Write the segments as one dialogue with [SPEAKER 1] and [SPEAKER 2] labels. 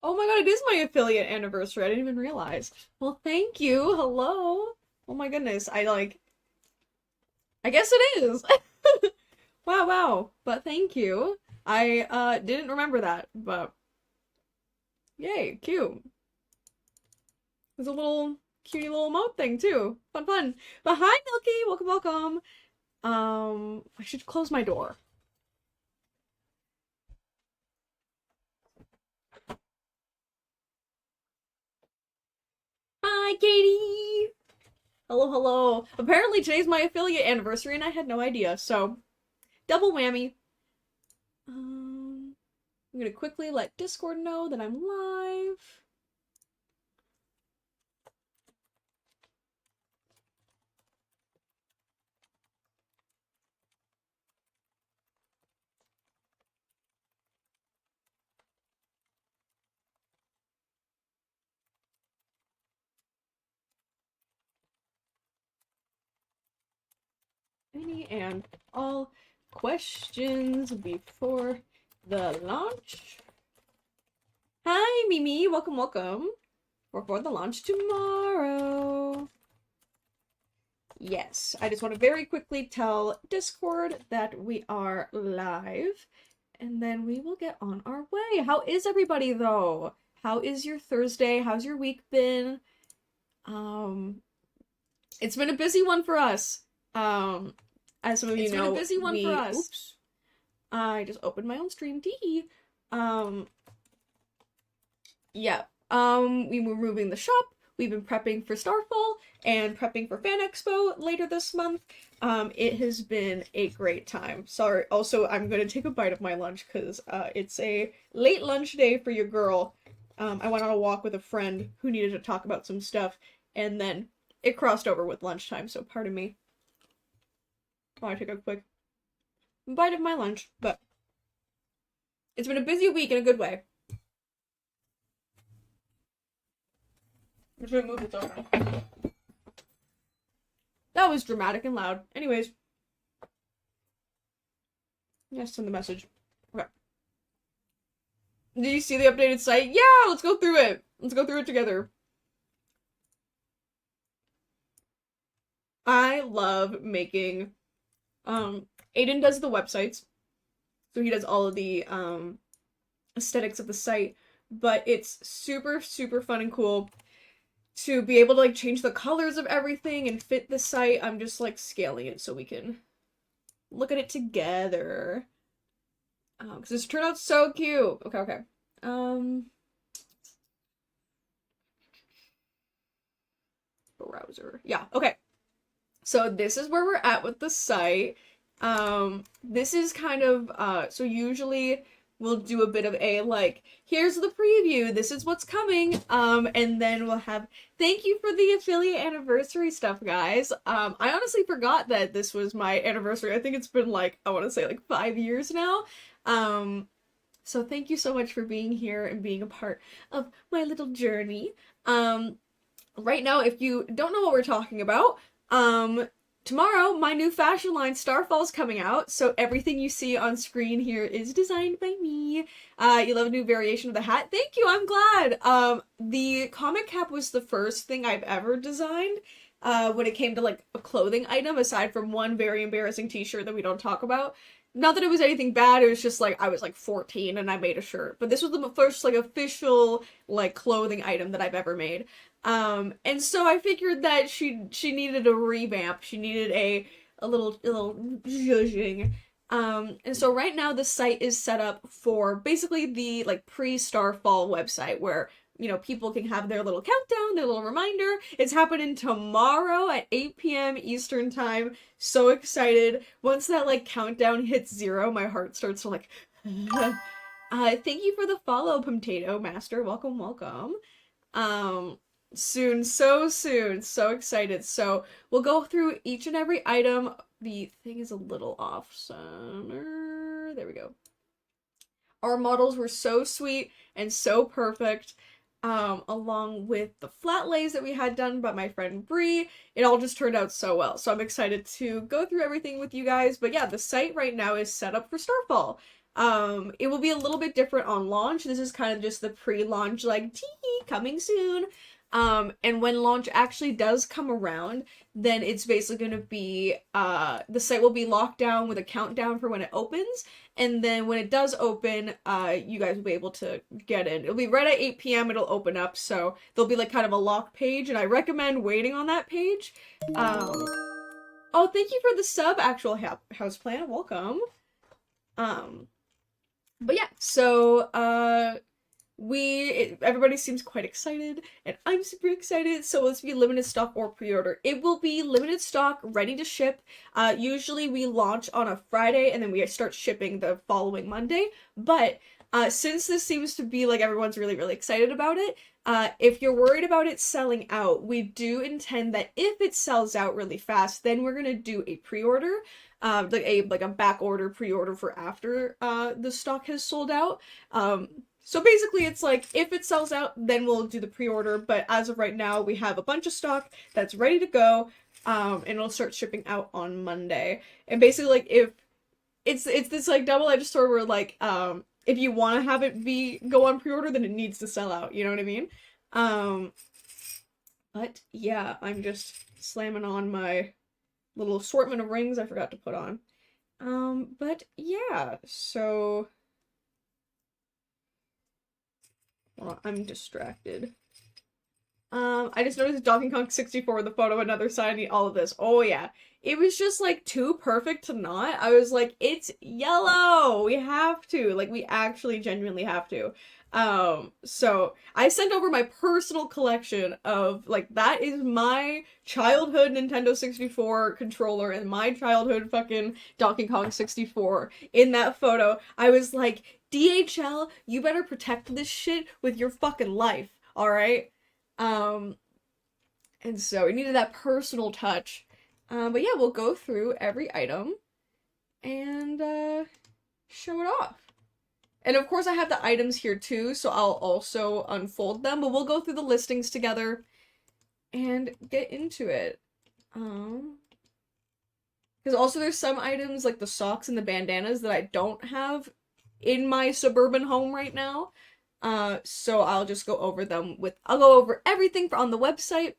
[SPEAKER 1] Oh my god, it is my affiliate anniversary. I didn't even realize. Well, thank you. Hello. Oh my goodness. I guess it is. Wow, wow. But thank you. I didn't remember that, but yay, cute. There's a little cutie little emote thing too. Fun, fun. But hi, Milky. Welcome, welcome. I should close my door. Hi, Katie. Hello, hello. Apparently today's my affiliate anniversary and I had no idea, so double whammy. I'm gonna quickly let Discord know that I'm live. Any and all questions before the launch? Hi, Mimi. Welcome, welcome. For the launch tomorrow. Yes, I just want to very quickly tell Discord that we are live, and then we will get on our way. How is everybody, though? How is your Thursday? How's your week been? It's been a busy one for us. As some of you know, oops, I just opened my own stream. Tee. Yeah. We were moving the shop. We've been prepping for Starfall and prepping for Fan Expo later this month. It has been a great time. Sorry. Also, I'm gonna take a bite of my lunch because it's a late lunch day for your girl. I went on a walk with a friend who needed to talk about some stuff, and then it crossed over with lunchtime, so pardon me. Oh, I took a quick bite of my lunch, but it's been a busy week in a good way. I'm just gonna move this over. That was dramatic and loud. Anyways. Yes, send the message. Okay. Did you see the updated site? Yeah, let's go through it. Let's go through it together. I love making, Aiden does the websites. So he does all of the, aesthetics of the site. But it's super, super fun and cool to be able to, like, change the colors of everything and fit the site. I'm just, like, scaling it so we can look at it together. Because this turned out so cute. Okay, okay. Browser. Yeah, okay. So this is where we're at with the site. This is kind of, so usually we'll do a bit of a, like, here's the preview, this is what's coming, and then we'll have, thank you for the affiliate anniversary stuff, guys. I honestly forgot that this was my anniversary. I think it's been, like, I want to say, like, 5 years now. So thank you so much for being here and being a part of my little journey. Right now, if you don't know what we're talking about, tomorrow, my new fashion line, Starfall's coming out, so everything you see on screen here is designed by me. You love a new variation of the hat? Thank you, I'm glad! The comic cap was the first thing I've ever designed, when it came to, like, a clothing item, aside from one very embarrassing t-shirt that we don't talk about. Not that it was anything bad, it was just, like, I was, like, 14 and I made a shirt. But this was the first, like, official, like, clothing item that I've ever made. And so I figured that she needed a revamp. She needed a little zhuzhing. And so right now the site is set up for basically the, like, pre-Starfall website where, you know, people can have their little countdown, their little reminder. It's happening tomorrow at 8 p.m. Eastern time. So excited. Once that, like, countdown hits 0, my heart starts to, like, thank you for the follow, Potato Master. Welcome, welcome. Soon, so soon, so excited. So we'll go through each and every item. The thing is a little off center. There we go. Our models were so sweet and so perfect. Along with the flat lays that we had done by my friend Bree. It all just turned out so well. So I'm excited to go through everything with you guys. But yeah, the site right now is set up for Starfall. It will be a little bit different on launch. This is kind of just the pre-launch, like, tee, coming soon. And when launch actually does come around, then it's basically going to be, the site will be locked down with a countdown for when it opens, and then when it does open, you guys will be able to get in. It'll be right at 8 p.m. it'll open up, so there'll be like kind of a lock page, and I recommend waiting on that page. Oh, thank you for the sub, actual houseplant, welcome. But yeah, so, everybody seems quite excited, and I'm super excited, so let's be limited stock or pre-order. It will be limited stock, ready to ship. Usually we launch on a Friday, and then we start shipping the following Monday, but since this seems to be like everyone's really, really excited about it, if you're worried about it selling out, we do intend that if it sells out really fast, then we're gonna do a pre-order. Like a back order pre-order for after the stock has sold out. So basically it's like, if it sells out, then we'll do the pre-order, but as of right now, we have a bunch of stock that's ready to go, and it'll start shipping out on Monday. And basically, like, if it's this like double-edged sword where like, if you want to have it go on pre-order, then it needs to sell out, you know what I mean? But yeah, I'm just slamming on my little assortment of rings I forgot to put on. But yeah, so... Well, I'm distracted. I just noticed Donkey Kong 64 with the photo, another side, I need all of this. Oh yeah. It was just like too perfect to not. I was like, it's yellow! We have to. Like, we actually genuinely have to. So I sent over my personal collection of, like, that is my childhood Nintendo 64 controller and my childhood fucking Donkey Kong 64 in that photo. I was like, DHL, you better protect this shit with your fucking life, alright? And so it needed that personal touch. But yeah, we'll go through every item and, show it off. And of course I have the items here too, so I'll also unfold them, but we'll go through the listings together and get into it. Because also there's some items, like the socks and the bandanas, that I don't have in my suburban home right now. So I'll just go over them I'll go over everything on the website,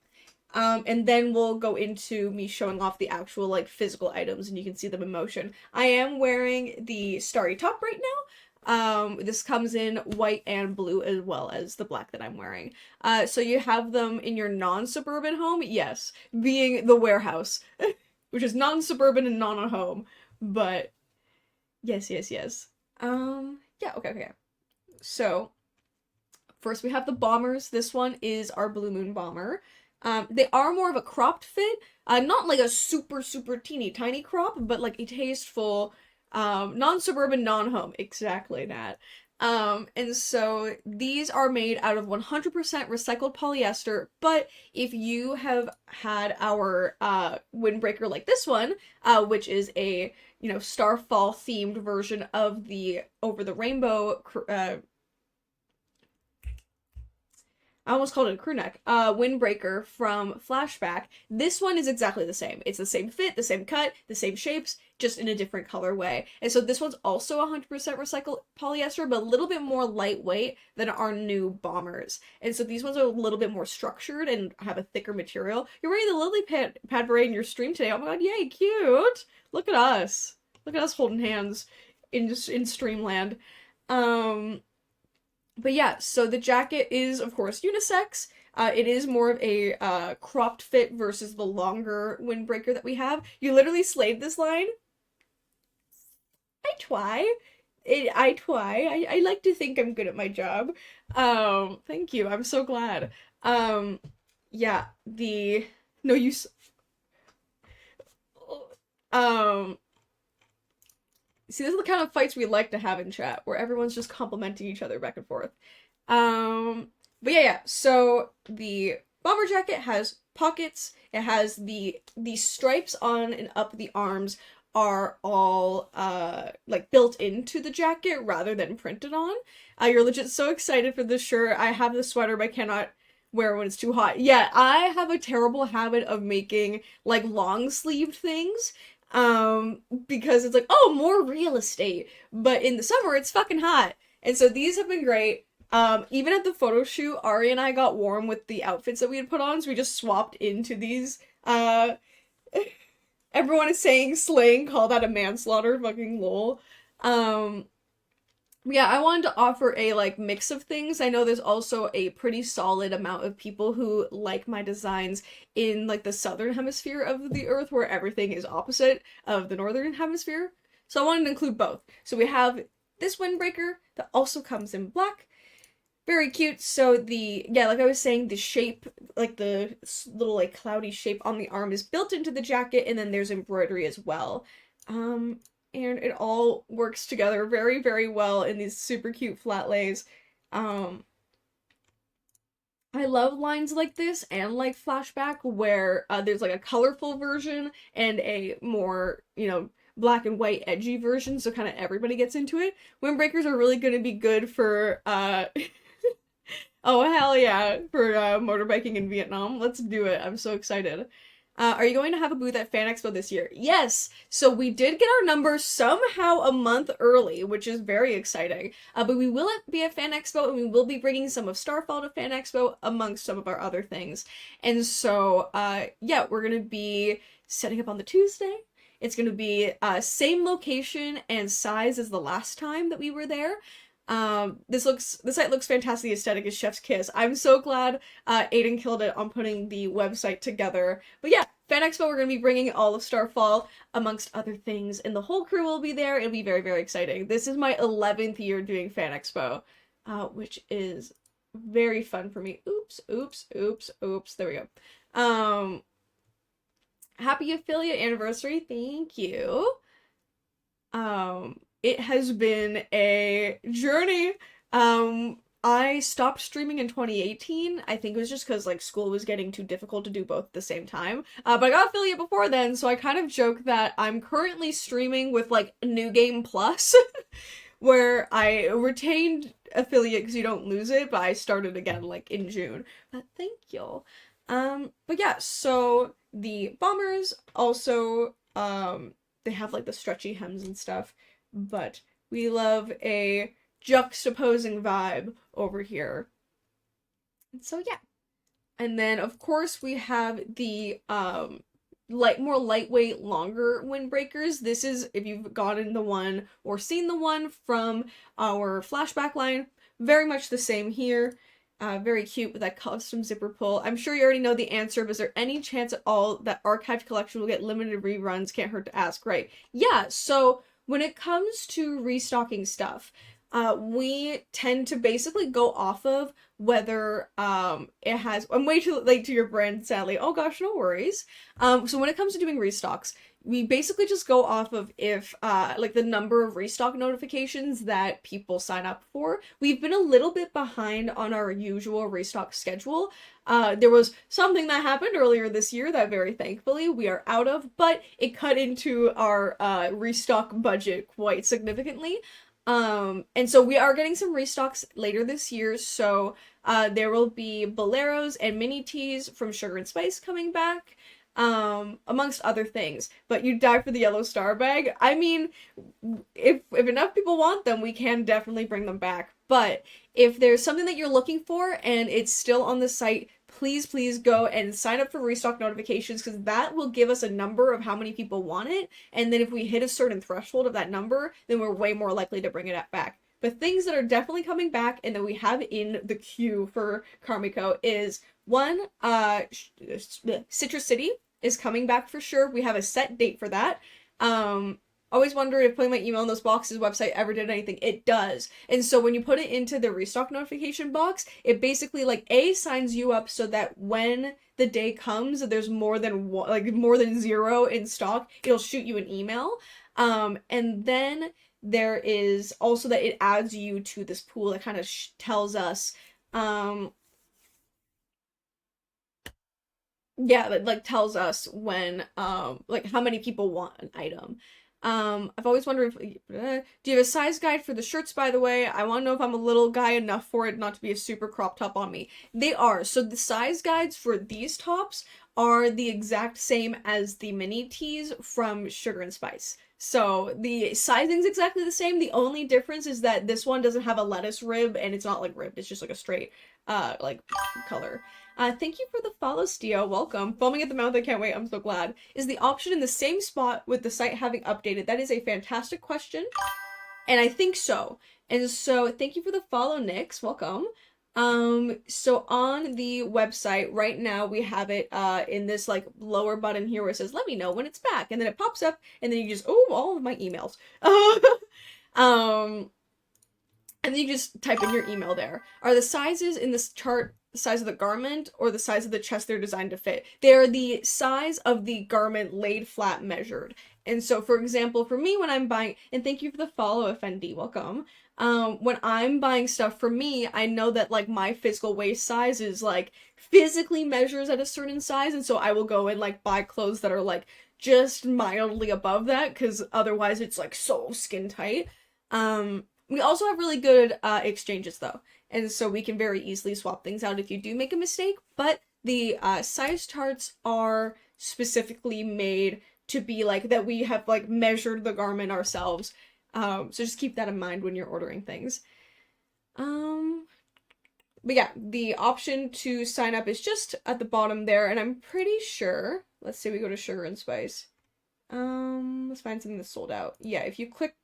[SPEAKER 1] and then we'll go into me showing off the actual, like, physical items, and you can see them in motion. I am wearing the starry top right now. This comes in white and blue as well as the black that I'm wearing. So you have them in your non-suburban home, yes, being the warehouse, which is non-suburban and non-a-home, but yes. Yeah, okay. So, first we have the bombers. This one is our Blue Moon bomber. They are more of a cropped fit, not like a super, super teeny tiny crop, but like a tasteful, non-suburban, non-home. Exactly that. And so these are made out of 100% recycled polyester, but if you have had our, windbreaker like this one, which is a, you know, Starfall themed version of the Over the Rainbow, I almost called it a crew neck, windbreaker from Flashback. This one is exactly the same. It's the same fit, the same cut, the same shapes, just in a different colorway. And so this one's also 100% recycled polyester, but a little bit more lightweight than our new bombers. And so these ones are a little bit more structured and have a thicker material. You're wearing the lily pad parade in your stream today. Oh my god, yay, cute! Look at us. Look at us holding hands in Streamland. But yeah, so the jacket is, of course, unisex. It is more of a cropped fit versus the longer windbreaker that we have. You literally slayed this line. I try. I like to think I'm good at my job. Thank you. I'm so glad. Yeah, no use. See, this is the kind of fights we like to have in chat, where everyone's just complimenting each other back and forth. But yeah, so the bomber jacket has pockets, it has the stripes on and up the arms are all, like, built into the jacket rather than printed on. You're legit so excited for this shirt. I have this sweater, but I cannot wear when it's too hot. Yeah, I have a terrible habit of making, like, long-sleeved things. Because it's like, oh, more real estate. But in the summer, it's fucking hot. And so these have been great. Even at the photo shoot, Ari and I got warm with the outfits that we had put on, so we just swapped into these. Everyone is saying slaying, call that a manslaughter, fucking lol. Um, yeah, I wanted to offer a like mix of things. I know there's also a pretty solid amount of people who like my designs in like the southern hemisphere of the earth where everything is opposite of the northern hemisphere. So I wanted to include both. So we have this windbreaker that also comes in black. Very cute. So yeah, like I was saying, the shape, like the little like cloudy shape on the arm is built into the jacket, and then there's embroidery as well. Um, and it all works together very, very well in these super cute flat lays. Um, I love lines like this and like flashback where there's like a colorful version and a more, black and white edgy version, so kind of everybody gets into it. Windbreakers are really going to be good for oh, hell yeah, for motorbiking in Vietnam. Let's do it. I'm so excited. Are you going to have a booth at Fan Expo this year? Yes. So we did get our numbers somehow a month early, which is very exciting. But we will be at Fan Expo, and we will be bringing some of Starfall to Fan Expo amongst some of our other things. And so, yeah, we're gonna be setting up on the Tuesday. It's gonna be same location and size as the last time that we were there. The site looks fantastic. The aesthetic is chef's kiss. I'm so glad Aiden killed it on putting the website together. But yeah, Fan Expo, we're gonna be bringing all of Starfall amongst other things, and the whole crew will be there. It'll be very, very exciting. This is my 11th year doing Fan Expo, which is very fun for me. Oops, oops, oops, oops. There we go. Happy affiliate anniversary. Thank you. It has been a journey. I stopped streaming in 2018. I think it was just because like school was getting too difficult to do both at the same time. But I got affiliate before then, so I kind of joke that I'm currently streaming with like New Game Plus, where I retained affiliate because you don't lose it, but I started again like in June. But thank you. But yeah, so the bombers also they have like the stretchy hems and stuff, but we love a juxtaposing vibe over here. And so yeah. And then of course we have the more lightweight, longer windbreakers. This is if you've gotten the one or seen the one from our flashback line, very much the same here. Very cute with that custom zipper pull. I'm sure you already know the answer, but is there any chance at all that Archived Collection will get limited reruns? Can't hurt to ask, right? Yeah, so when it comes to restocking stuff, we tend to basically go off of whether it has. I'm way too late to your brand, sadly. Oh gosh, no worries. So when it comes to doing restocks, we basically just go off of if like the number of restock notifications that people sign up for. We've been a little bit behind on our usual restock schedule. There was something that happened earlier this year that very thankfully we are out of, but it cut into our restock budget quite significantly. And so we are getting some restocks later this year, so there will be Boleros and mini teas from Sugar and Spice coming back, amongst other things. But you die for the yellow star bag. I mean, if enough people want them, we can definitely bring them back. But if there's something that you're looking for and it's still on the site, please go and sign up for restock notifications, because that will give us a number of how many people want it, and then if we hit a certain threshold of that number, then we're way more likely to bring it back. But things that are definitely coming back and that we have in the queue for Karmiko is one, Citrus City is coming back for sure. We have a set date for that. Always wondered if putting my email in those boxes website ever did anything. It does. And so when you put it into the restock notification box, it basically like signs you up so that when the day comes there's more than one, like more than 0 in stock, it'll shoot you an email. And then there is also that it adds you to this pool that kind of tells us yeah, that like tells us when like how many people want an item. I've always wondered if do you have a size guide for the shirts, by the way? I want to know if I'm a little guy enough for it not to be a super crop top on me. They are. So the size guides for these tops are the exact same as the mini teas from Sugar and Spice. So the sizing's exactly the same. The only difference is that this one doesn't have a lettuce rib and it's not like ribbed. It's just like a straight like color. Thank you for the follow, Stio. Welcome. Foaming at the mouth, I can't wait. I'm so glad. Is the option in the same spot with the site having updated? That is a fantastic question. And I think so. And so thank you for the follow, Nix. Welcome. So on the website right now we have it in this like lower button here where it says let me know when it's back, and then it pops up and then you just all of my emails. And then you just type in your email there. Are the sizes in this chart the size of the garment or the size of the chest they're designed to fit? They are the size of the garment laid flat measured. And so, for example, for me, when I'm buying, and thank you for the follow, FND, welcome. When I'm buying stuff for me, I know that like my physical waist size is like physically measures at a certain size, and so I will go and like buy clothes that are like just mildly above that, because otherwise it's like so skin tight. We also have really good exchanges though, and so we can very easily swap things out if you do make a mistake, but the size charts are specifically made to be like that we have like measured the garment ourselves. So just keep that in mind when you're ordering things. But yeah, the option to sign up is just at the bottom there, and I'm pretty sure, let's say we go to Sugar and Spice. Let's find something that's sold out. Yeah, if you click,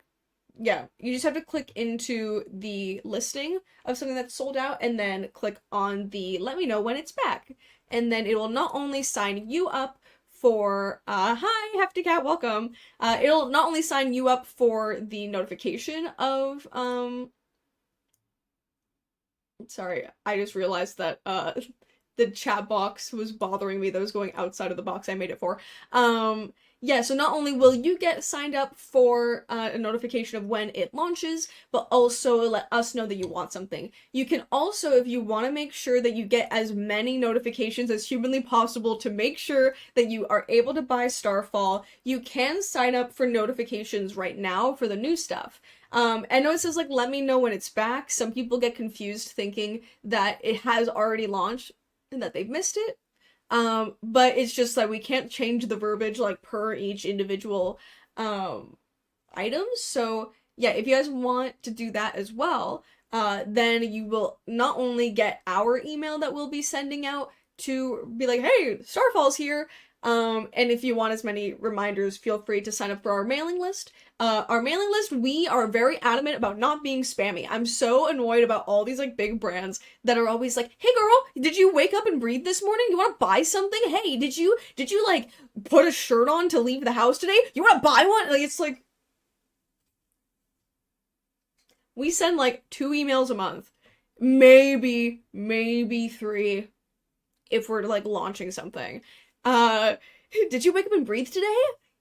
[SPEAKER 1] yeah, you just have to click into the listing of something that's sold out and then click on the let me know when it's back. And then it will not only sign you up for hi Hefty Cat, welcome. It'll not only sign you up for the notification of sorry, I just realized that the chat box was bothering me that was going outside of the box I made it for. Yeah, so not only will you get signed up for a notification of when it launches, but also let us know that you want something. You can also, if you want to make sure that you get as many notifications as humanly possible to make sure that you are able to buy Starfall, you can sign up for notifications right now for the new stuff. I know it says like, let me know when it's back. Some people get confused thinking that it has already launched and that they've missed it. But it's just that we can't change the verbiage like per each individual items. So yeah, if you guys want to do that as well, then you will not only get our email that we'll be sending out to be like, hey, Starfall's here. And if you want as many reminders, feel free to sign up for our mailing list. Our mailing list, we are very adamant about not being spammy. I'm so annoyed about all these like big brands that are always like, hey girl, did you wake up and breathe this morning? You want to buy something? Hey, did you like put a shirt on to leave the house today? You want to buy one? Like, it's like, we send like 2 emails a month, maybe 3 if we're like launching something. Did you wake up and breathe today?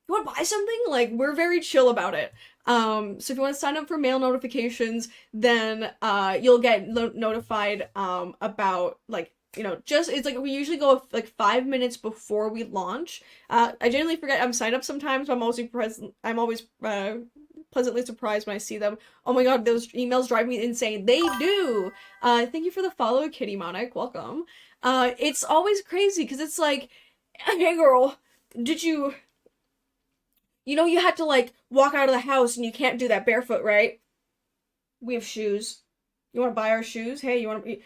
[SPEAKER 1] You want to buy something? Like, we're very chill about it. So if you want to sign up for mail notifications, then you'll get notified about like, you know, just, it's like we usually go like 5 minutes before we launch. I generally forget I'm signed up sometimes, but I'm always pleasantly surprised when I see them. Oh my god, those emails drive me insane. They do. Thank you for the follow, Kitty Monic. Welcome. It's always crazy because it's like, hey girl, did you know you had to like walk out of the house and you can't do that barefoot, right? We have shoes. You want to buy our shoes? Hey, you want to?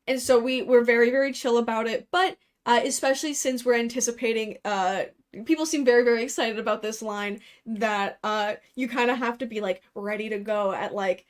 [SPEAKER 1] And so we're very, very chill about it, but especially since we're anticipating people seem very, very excited about this line that you kind of have to be like ready to go at like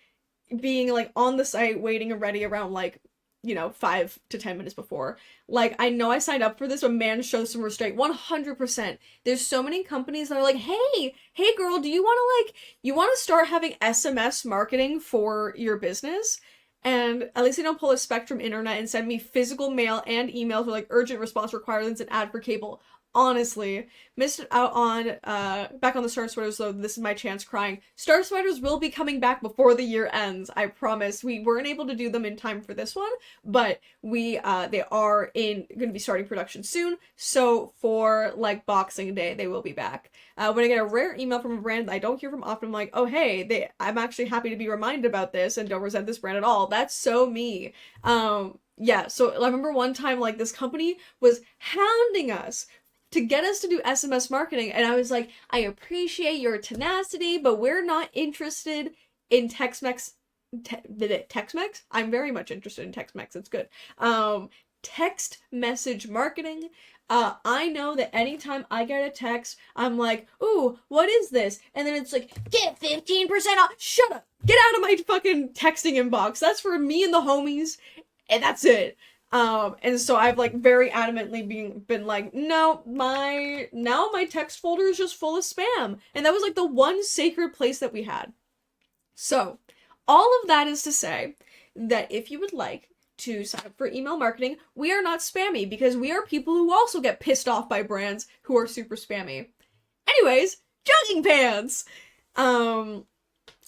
[SPEAKER 1] being like on the site waiting and ready around like, you know, 5 to 10 minutes before. Like, I know I signed up for this, but man, show some restraint. 100%. There's so many companies that are like, hey girl, do you want to start having SMS marketing for your business? And at least they don't pull a Spectrum internet and send me physical mail and emails with like urgent response requirements and ad for cable. Honestly, missed out on back on the Star Sweaters though. This is my chance crying. Star Sweaters will be coming back before the year ends. I promise. We weren't able to do them in time for this one, but they are going to be starting production soon. So for like Boxing Day, they will be back. When I get a rare email from a brand that I don't hear from often, I'm like, oh hey, I'm actually happy to be reminded about this and don't resent this brand at all. That's so me. yeah, so I remember one time, like, this company was hounding us to get us to do SMS marketing, and I was like, I appreciate your tenacity, but we're not interested in Tex-Mex. Tex-Mex? I'm very much interested in Tex-Mex. It's good. Um, Text message marketing. I know that anytime I get a text, I'm like, ooh, what is this? And then it's like, get 15% off. Shut up. Get out of my fucking texting inbox. That's for me and the homies, and that's it. And so I've like very adamantly been like, no, my text folder is just full of spam. And that was like the one sacred place that we had. So, all of that is to say that if you would like to sign up for email marketing, we are not spammy because we are people who also get pissed off by brands who are super spammy. Anyways, jogging pants.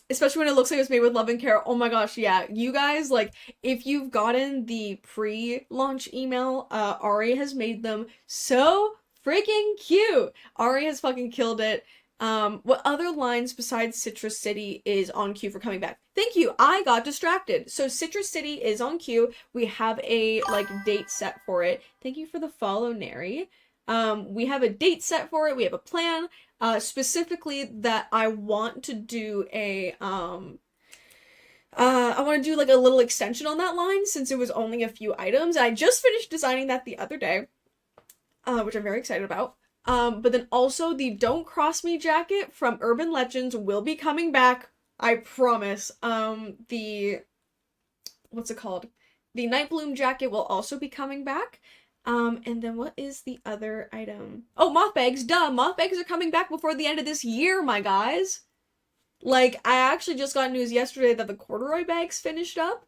[SPEAKER 1] Especially when it looks like it's made with love and care. Oh my gosh, yeah. You guys, like, if you've gotten the pre-launch email, Ari has made them so freaking cute. Ari has fucking killed it. What other lines besides Citrus City is on queue for coming back? Thank you, I got distracted. So Citrus City is on queue. We have a, like, date set for it. Thank you for the follow, Neri. We have a date set for it. We have a plan. Specifically that I want to do I want to do like a little extension on that line since it was only a few items. I just finished designing that the other day, which I'm very excited about. But then also the Don't Cross Me jacket from Urban Legends will be coming back. I promise. What's it called? The Night Bloom jacket will also be coming back. And then what is the other item? Oh, moth bags, duh! Moth bags are coming back before the end of this year, my guys! Like, I actually just got news yesterday that the corduroy bags finished up,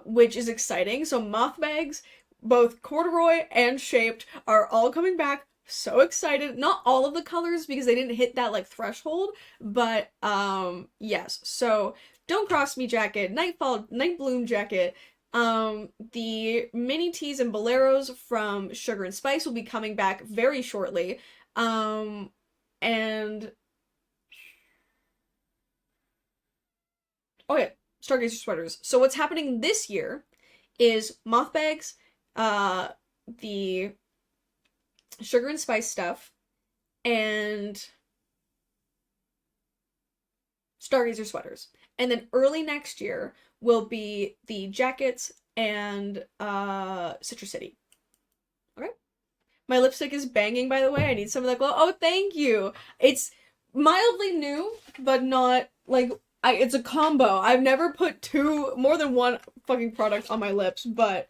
[SPEAKER 1] which is exciting. So moth bags, both corduroy and shaped, are all coming back. So excited. Not all of the colors because they didn't hit that, like, threshold, but, yes. So, Don't Cross Me jacket, Night Bloom jacket, the mini tees and boleros from Sugar and Spice will be coming back very shortly. And oh yeah, Stargazer sweaters. So what's happening this year is moth bags, the Sugar and Spice stuff, and Stargazer sweaters. And then early next year will be the jackets and Citrus City. Okay? My lipstick is banging, by the way. I need some of that glow. Oh, thank you! It's mildly new, but not, like, it's a combo. I've never put more than one fucking product on my lips, but,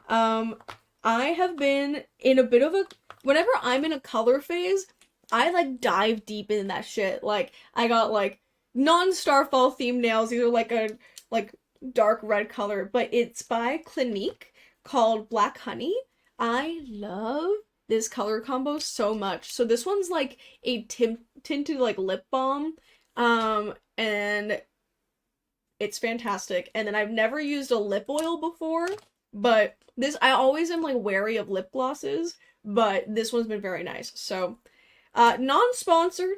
[SPEAKER 1] I have been in a bit of a, whenever I'm in a color phase, I, like, dive deep in that shit. Like, I got, like, non-Starfall themed nails. These are, like, a, like, dark red color, but it's by Clinique called Black Honey. I love this color combo so much. So this one's like a tinted like lip balm, and it's fantastic. And then I've never used a lip oil before, but this, I always am like wary of lip glosses, but this one's been very nice. So, non-sponsored,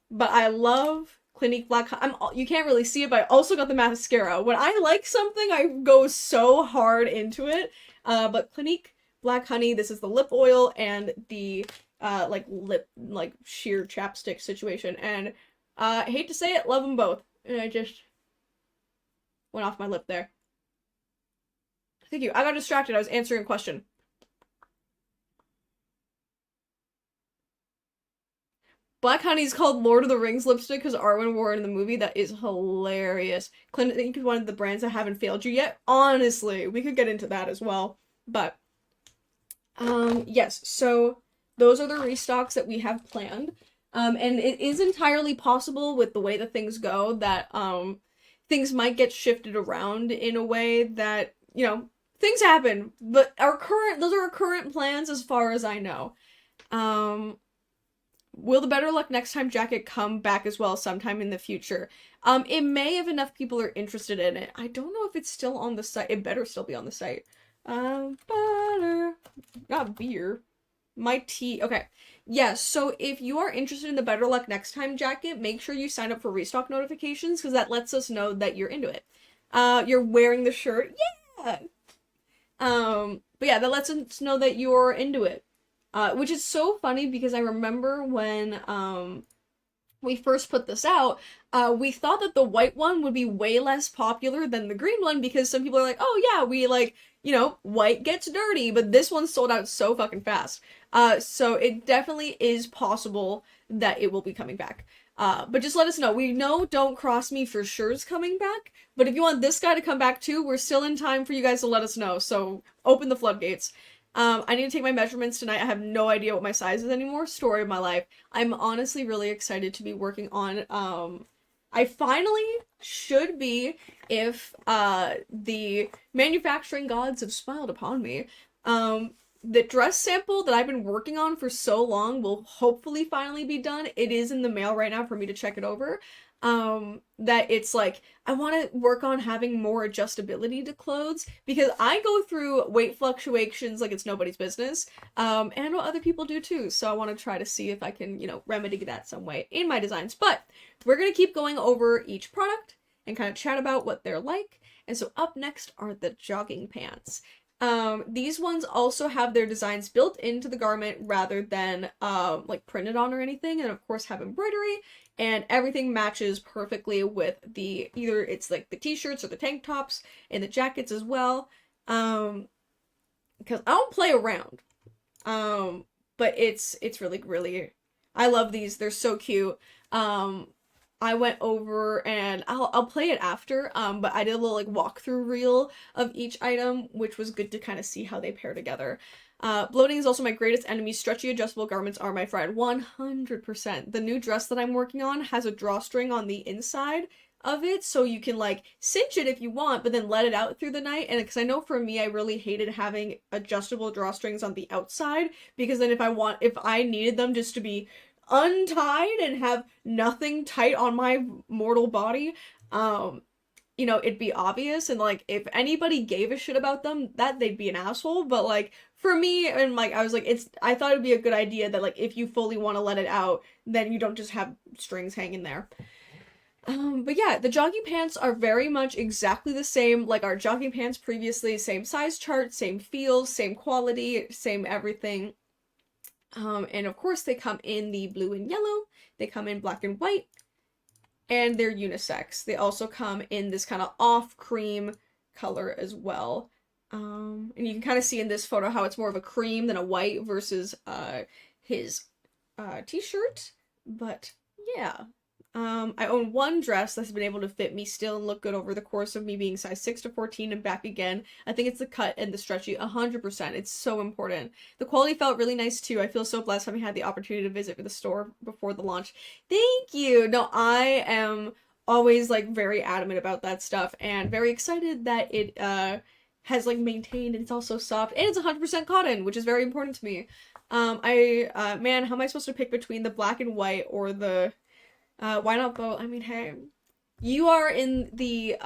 [SPEAKER 1] but I love Clinique Black. You can't really see it, but I also got the mascara. When I like something, I go so hard into it. But Clinique Black Honey, this is the lip oil and the like lip like sheer chapstick situation. And I hate to say it, love them both. And I just went off my lip there. Thank you. I got distracted. I was answering a question. Black Honey is called Lord of the Rings lipstick because Arwen wore it in the movie. That is hilarious. Clinique is one of the brands that haven't failed you yet. Honestly, we could get into that as well. But, yes. So, those are the restocks that we have planned. And it is entirely possible with the way that things go that, things might get shifted around in a way that, you know, things happen. But those are our current plans as far as I know. Will the Better Luck Next Time jacket come back as well sometime in the future? It may if enough people are interested in it. I don't know if it's still on the site. It better still be on the site. Butter. Not beer. My tea. Okay. Yes, so if you are interested in the Better Luck Next Time jacket, make sure you sign up for restock notifications because that lets us know that you're into it. You're wearing the shirt. Yeah! But yeah, that lets us know that you're into it. Which is so funny because I remember when we first put this out, we thought that the white one would be way less popular than the green one because some people are like, oh yeah, we like, white gets dirty, but this one sold out so fucking fast. So it definitely is possible that it will be coming back. But just let us know. We know Don't Cross Me for sure is coming back, but if you want this guy to come back too, we're still in time for you guys to let us know. So open the floodgates. I need to take my measurements tonight. I have no idea what my size is anymore. Story of my life. I'm honestly really excited to be working on, I finally should be, if, the manufacturing gods have smiled upon me. The dress sample that I've been working on for so long will hopefully finally be done. It is in the mail right now for me to check it over. That it's like, I want to work on having more adjustability to clothes because I go through weight fluctuations like it's nobody's business. And I know other people do too. So I want to try to see if I can, remedy that some way in my designs. But we're going to keep going over each product and kind of chat about what they're like. And so up next are the jogging pants. These ones also have their designs built into the garment rather than like printed on or anything, and of course have embroidery, and everything matches perfectly with either it's like the t-shirts or the tank tops and the jackets as well. Because I don't play around. But it's really, really, I love these. They're so cute. I went over and I'll play it after, but I did a little like walkthrough reel of each item, which was good to kind of see how they pair together. Bloating is also my greatest enemy. Stretchy adjustable garments are my friend. 100%. The new dress that I'm working on has a drawstring on the inside of it, so you can like cinch it if you want, but then let it out through the night. And because I know for me, I really hated having adjustable drawstrings on the outside, because then if I needed them just to be untied and have nothing tight on my mortal body, it'd be obvious, and like if anybody gave a shit about them, that they'd be an asshole. But like for me, and like I was like, I thought it'd be a good idea that like if you fully want to let it out, then you don't just have strings hanging there. But yeah, the jogging pants are very much exactly the same like our jogging pants previously. Same size chart, same feel, same quality, same everything. And of course they come in the blue and yellow, they come in black and white, and they're unisex. They also come in this kind of off cream color as well. And you can kind of see in this photo how it's more of a cream than a white versus his t-shirt. But yeah. I own one dress that's been able to fit me still and look good over the course of me being size 6 to 14 and back again. I think it's the cut and the stretchy, 100%. It's so important. The quality felt really nice too. I feel so blessed having had the opportunity to visit the store before the launch. Thank you! No, I am always like very adamant about that stuff and very excited that it has like maintained, and it's also soft, and it's 100% cotton, which is very important to me. Man, how am I supposed to pick between the black and white or the why not both? I mean, hey, you are in the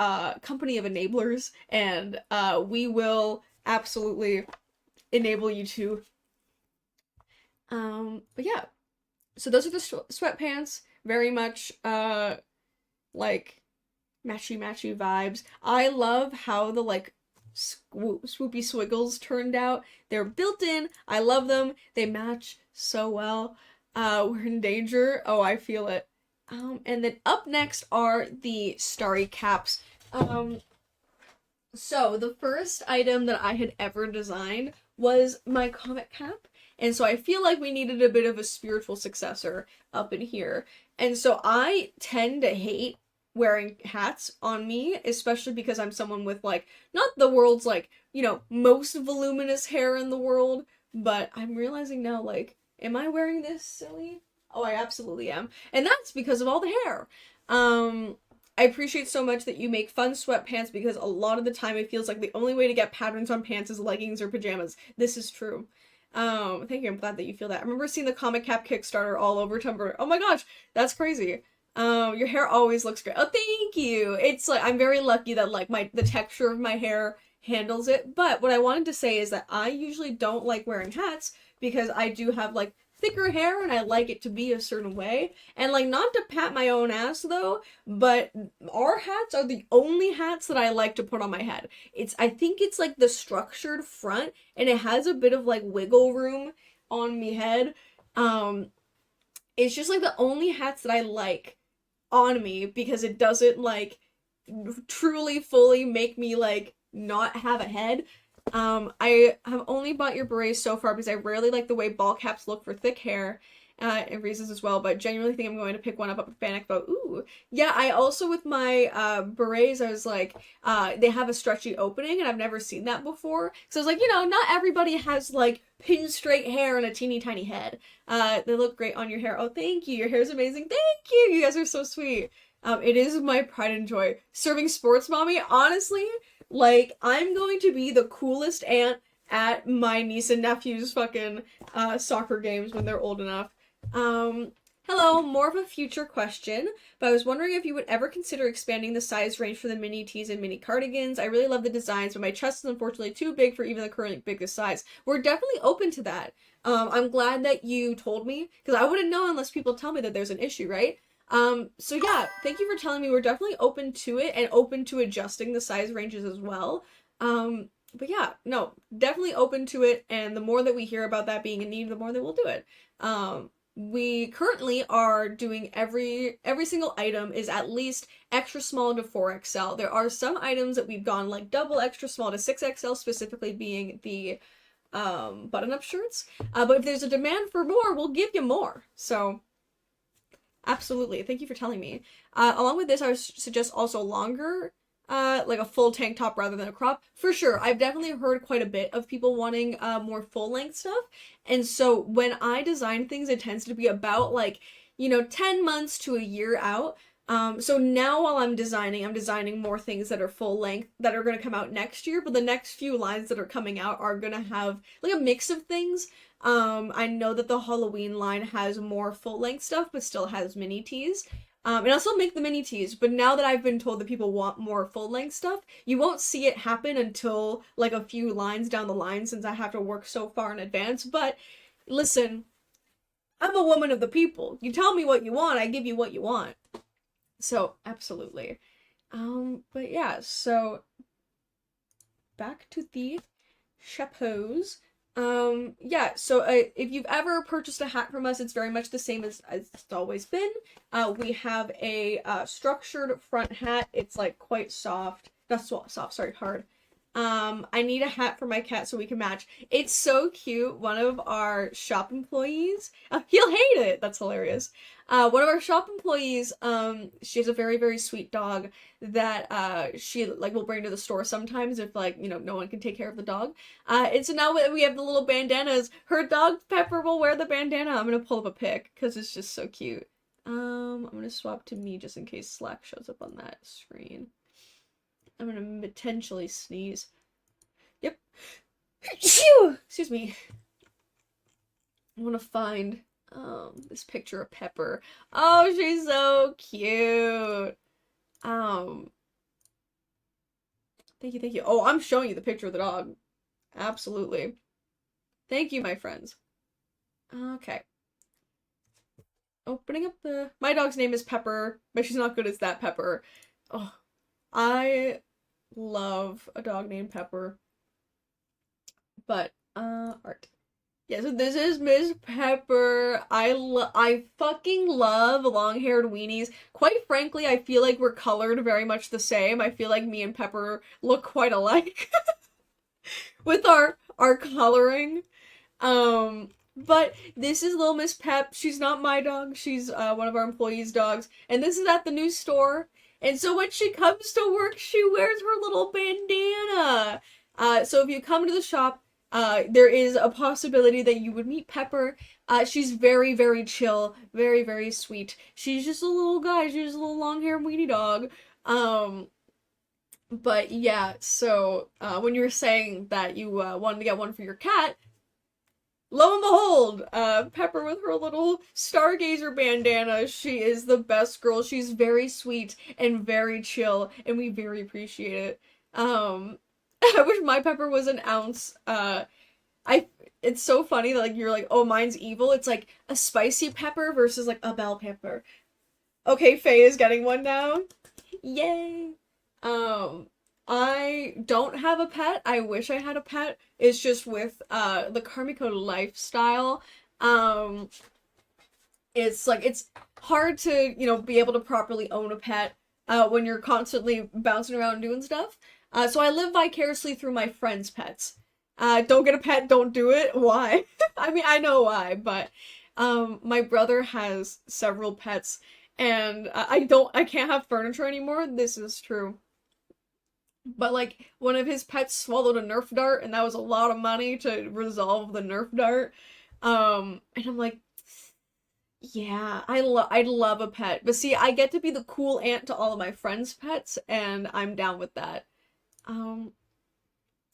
[SPEAKER 1] company of enablers, and we will absolutely enable you to. But yeah, so those are the sweatpants. Very much like matchy vibes. I love how the like swoopy swiggles turned out. They're built in. I love them. They match so well. We're in danger. Oh, I feel it. And then up next are the starry caps. So the first item that I had ever designed was my comet cap. And so I feel like we needed a bit of a spiritual successor up in here. And so I tend to hate wearing hats on me, especially because I'm someone with like, not the world's like, most voluminous hair in the world, but I'm realizing now, like, am I wearing this silly? Oh, I absolutely am. And that's because of all the hair. I appreciate so much that you make fun sweatpants, because a lot of the time it feels like the only way to get patterns on pants is leggings or pajamas. This is true. Thank you. I'm glad that you feel that. I remember seeing the Comic Cap Kickstarter all over Tumblr. Oh my gosh, that's crazy. Your hair always looks great. Oh, thank you. It's like, I'm very lucky that like the texture of my hair handles it. But what I wanted to say is that I usually don't like wearing hats because I do have like thicker hair and I like it to be a certain way. And like, not to pat my own ass though, but our hats are the only hats that I like to put on my head. I think it's like the structured front and it has a bit of like wiggle room on me head. Um, it's just like the only hats that I like on me because it doesn't like truly fully make me like not have a head. I have only bought your berets so far because I rarely like the way ball caps look for thick hair, and reasons as well, but genuinely think I'm going to pick one up at Panic about, ooh. Yeah, I also, with my, berets, I was like, they have a stretchy opening, and I've never seen that before. So I was like, not everybody has, like, pin straight hair and a teeny tiny head. They look great on your hair. Oh, thank you. Your hair's amazing. Thank you. You guys are so sweet. It is my pride and joy. Serving sports mommy, honestly, like, I'm going to be the coolest aunt at my niece and nephew's fucking soccer games when they're old enough. Hello, more of a future question, but I was wondering if you would ever consider expanding the size range for the mini tees and mini cardigans. I really love the designs, but my chest is unfortunately too big for even the current biggest size. We're definitely open to that. I'm glad that you told me, because I wouldn't know unless people tell me that there's an issue, right? So yeah, thank you for telling me. We're definitely open to it and open to adjusting the size ranges as well. But yeah, no, definitely open to it, and the more that we hear about that being a need, the more that we'll do it. We currently are doing every single item is at least extra small to 4XL. There are some items that we've gone like double extra small to 6XL, specifically being the button-up shirts. But if there's a demand for more, we'll give you more. So absolutely. Thank you for telling me. Along with this, I would suggest also longer, like a full tank top rather than a crop. For sure. I've definitely heard quite a bit of people wanting more full length stuff. And so when I design things, it tends to be about like, 10 months to a year out. So now while I'm designing more things that are full length that are going to come out next year, but the next few lines that are coming out are going to have like a mix of things. I know that the Halloween line has more full length stuff, but still has mini tees. And I'll still make the mini tees, but now that I've been told that people want more full length stuff, you won't see it happen until like a few lines down the line since I have to work so far in advance. But listen, I'm a woman of the people. You tell me what you want, I give you what you want. So, absolutely. But yeah, so back to the chapeaus. Yeah, so if you've ever purchased a hat from us, it's very much the same as it's always been. We have a structured front hat. It's like quite soft. Not soft, sorry, hard. I need a hat for my cat so we can match. It's so cute. One of our shop employees, he'll hate it. That's hilarious. One of our shop employees, she has a very, very sweet dog that, she, like, will bring to the store sometimes if, like, no one can take care of the dog. And so now we have the little bandanas. Her dog, Pepper, will wear the bandana. I'm gonna pull up a pic, because it's just so cute. I'm gonna swap to me just in case Slack shows up on that screen. I'm gonna potentially sneeze. Yep. Excuse me. I want to find this picture of Pepper. Oh, she's so cute. Thank you. Oh, I'm showing you the picture of the dog. Absolutely. Thank you, my friends. Okay. Opening up my dog's name is Pepper, but she's not good as that Pepper. Oh, I love a dog named Pepper. But, art. Yeah, so this is Miss Pepper. I fucking love long-haired weenies. Quite frankly, I feel like we're colored very much the same. I feel like me and Pepper look quite alike with our coloring. But this is Little Miss Pep. She's not my dog. She's one of our employees' dogs. And this is at the new store. And so when she comes to work, she wears her little bandana. So if you come to the shop, there is a possibility that you would meet Pepper. She's very, very chill, very, very sweet. She's just a little guy. She's just a little long-haired weenie dog. But yeah, so when you were saying that you wanted to get one for your cat, lo and behold, Pepper with her little Stargazer bandana. She is the best girl. She's very sweet and very chill, and we very appreciate it. I wish my Pepper was an ounce. it's so funny that like you're like, oh, mine's evil. It's like a spicy pepper versus like a bell pepper. Okay, Faye is getting one now. Yay. Um, I don't have a pet. I wish I had a pet. It's just with the Karmiko lifestyle. Um, it's like it's hard to, be able to properly own a pet when you're constantly bouncing around doing stuff. So I live vicariously through my friends' pets. Don't get a pet, don't do it. Why? I mean, I know why, but my brother has several pets, and I can't have furniture anymore. This is true. But like one of his pets swallowed a Nerf dart, and that was a lot of money to resolve the Nerf dart. And I'm like, yeah, I'd love a pet. But see, I get to be the cool aunt to all of my friends' pets, and I'm down with that. Um,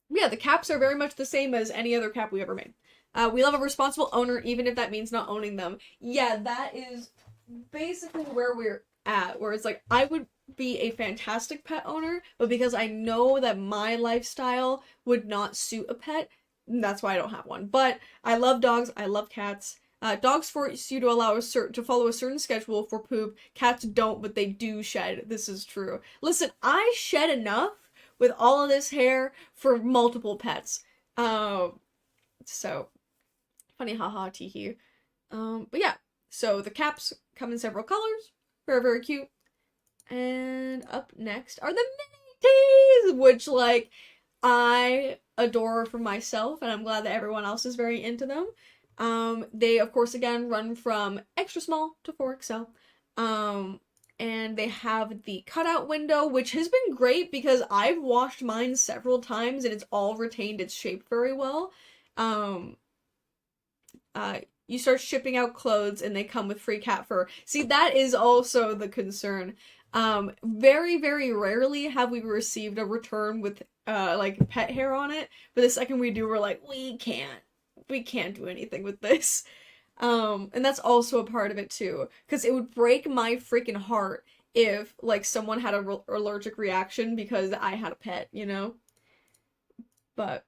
[SPEAKER 1] yeah, the caps are very much the same as any other cap we ever made. We love a responsible owner, even if that means not owning them. Yeah, that is basically where we're at, where it's like, I would be a fantastic pet owner, but because I know that my lifestyle would not suit a pet, that's why I don't have one. But I love dogs, I love cats. Dogs force you to to follow a certain schedule for poop. Cats don't, but they do shed. This is true. Listen, I shed enough with all of this hair for multiple pets. So funny, haha, teehee. But yeah, so the caps come in several colors. Very, very cute. And up next are the mini tees, which like I adore for myself, and I'm glad that everyone else is very into them. They of course again run from extra small to 4XL. And they have the cutout window, which has been great because I've washed mine several times and it's all retained its shape very well. Um, you start shipping out clothes and they come with free cat fur. See, that is also the concern. Very, very rarely have we received a return with like pet hair on it, but the second we do, we're like, we can't do anything with this. And that's also a part of it too, because it would break my freaking heart if like someone had a allergic reaction because I had a pet, you know? But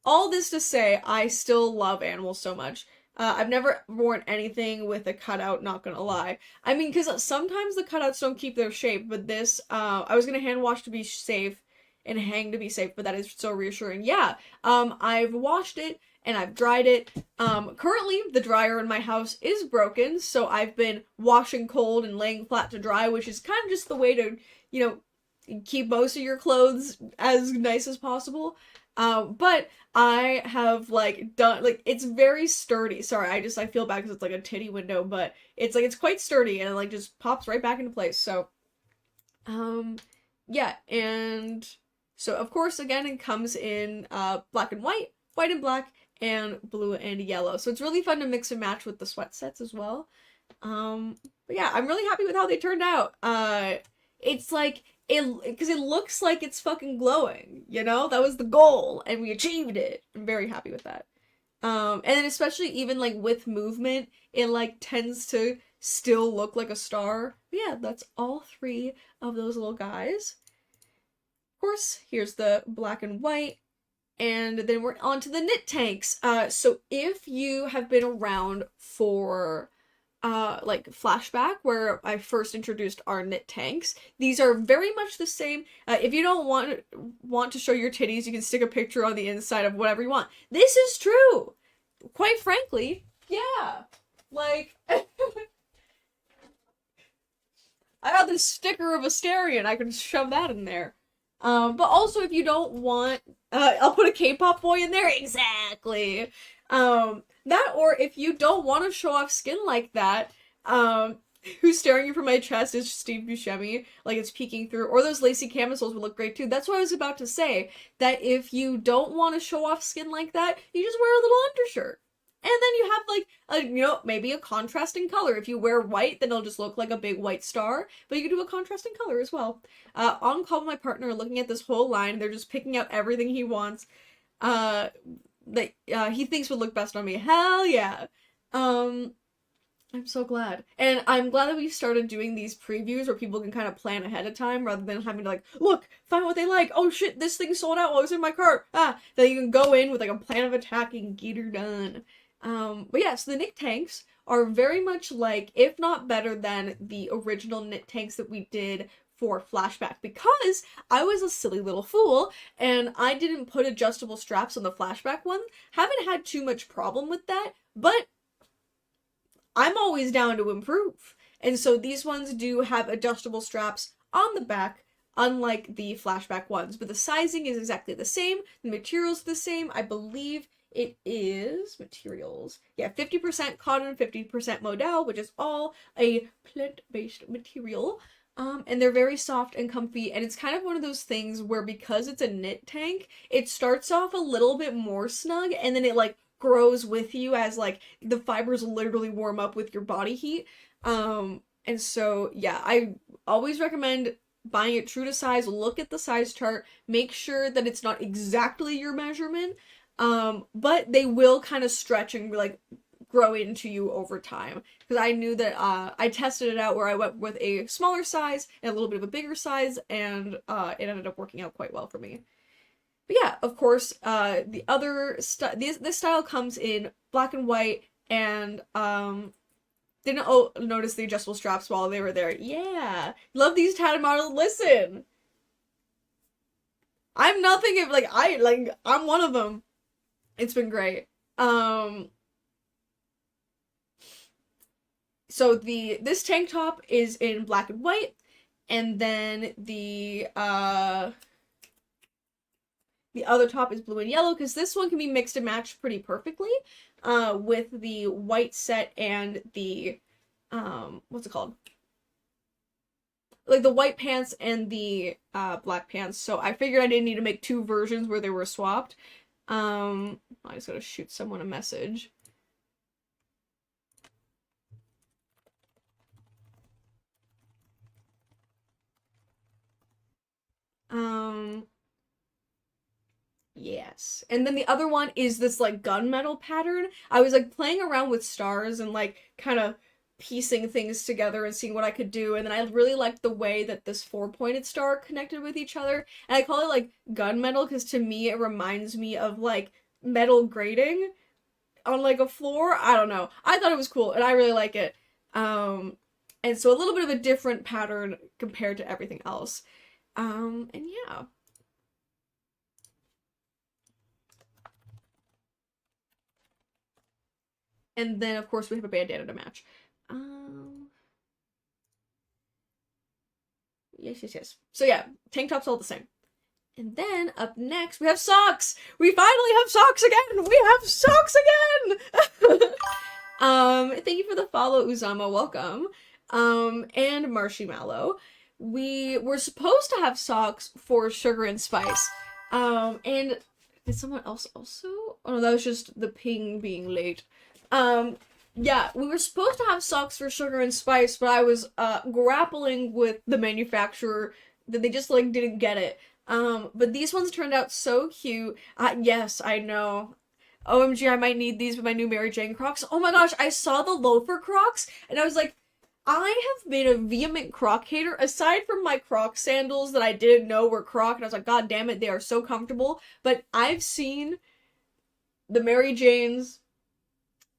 [SPEAKER 1] all this to say, I still love animals so much. I've never worn anything with a cutout, not gonna lie. I mean, because sometimes the cutouts don't keep their shape, but this, I was gonna hand wash to be safe and hang to be safe, but that is so reassuring. Yeah, I've washed it and I've dried it. Currently, the dryer in my house is broken, so I've been washing cold and laying flat to dry, which is kind of just the way to, you know, keep most of your clothes as nice as possible. But I have like done like it's very sturdy. Sorry, I feel bad because it's like a titty window, but it's like it's quite sturdy and it like just pops right back into place. So, um, yeah, and so of course again it comes in black and white and black, and blue and yellow. So it's really fun to mix and match with the sweat sets as well. But yeah, I'm really happy with how they turned out. It's like it because it looks like it's fucking glowing, you know? That was the goal and we achieved it. I'm very happy with that. And then especially even like with movement, it like tends to still look like a star. But yeah, that's all three of those little guys. Of course, here's the black and white. And then we're on to the knit tanks. So if you have been around for like flashback where I first introduced our knit tanks, these are very much the same. If you don't want to show your titties, you can stick a picture on the inside of whatever you want. This is true. Quite frankly, yeah. Like I got this sticker of Asterion. I can shove that in there. But also if you don't want, I'll put a K-pop boy in there. Exactly. That or if you don't want to show off skin like that, who's staring you from my chest is Steve Buscemi, like it's peeking through, or those lacy camisoles would look great too. That's what I was about to say, that if you don't want to show off skin like that, you just wear a little undershirt. And then you have like maybe a contrasting color. If you wear white, then it'll just look like a big white star. But you can do a contrasting color as well. On call with my partner, looking at this whole line, they're just picking out everything he wants. That he thinks would look best on me. Hell yeah. I'm so glad. And I'm glad that we started doing these previews where people can kind of plan ahead of time rather than having to like, look, find what they like. Oh shit, this thing sold out while it was in my cart. Ah, then you can go in with like a plan of attack and get her done. But yeah, so the Knit tanks are very much like, if not better than the original Knit tanks that we did for Flashback, because I was a silly little fool and I didn't put adjustable straps on the Flashback one. Haven't had too much problem with that, but I'm always down to improve. And so these ones do have adjustable straps on the back, unlike the Flashback ones. But the sizing is exactly the same. The material's the same. I believe it is materials. Yeah, 50% cotton, 50% modal, which is all a plant-based material. And they're very soft and comfy, and it's kind of one of those things where because it's a knit tank, it starts off a little bit more snug, and then it like grows with you as like the fibers literally warm up with your body heat. And so yeah, I always recommend buying it true to size. Look at the size chart, make sure that it's not exactly your measurement. But they will kind of stretch and like grow into you over time. Because I knew that I tested it out where I went with a smaller size and a little bit of a bigger size, and it ended up working out quite well for me. But yeah, of course, the other this style comes in black and white, and didn't notice the adjustable straps while they were there. Yeah, love these tatted models. Listen, I'm nothing if I'm one of them. It's been great. So this tank top is in black and white, and then the other top is blue and yellow, because this one can be mixed and matched pretty perfectly with the white set and the what's it called? Like the white pants and the black pants. So I figured I didn't need to make two versions where they were swapped. I just gotta shoot someone a message. Yes. And then the other one is this like gunmetal pattern. I was like playing around with stars and like kind of piecing things together and seeing what I could do. And then I really liked the way that this four-pointed star connected with each other. And I call it like gunmetal because to me it reminds me of like metal grating on like a floor. I don't know. I thought it was cool and I really like it. And so a little bit of a different pattern compared to everything else. And yeah. And then, of course, we have a bandana to match. Yes. So yeah, tank top's all the same. And then up next, we have socks! We finally have socks again! We have socks again! Thank you for the follow, Uzama. Welcome. And Marshmallow. We were supposed to have socks for Sugar and Spice. And did someone else also? Oh no, that was just the ping being late. Yeah, we were supposed to have socks for Sugar and Spice, but I was grappling with the manufacturer that they just like didn't get it. But these ones turned out so cute. Yes, I know. OMG, I might need these with my new Mary Jane Crocs. Oh my gosh, I saw the loafer Crocs and I was like, I have been a vehement Croc hater. Aside from my Croc sandals that I didn't know were Croc, and I was like, God damn it, they are so comfortable. But I've seen the Mary Janes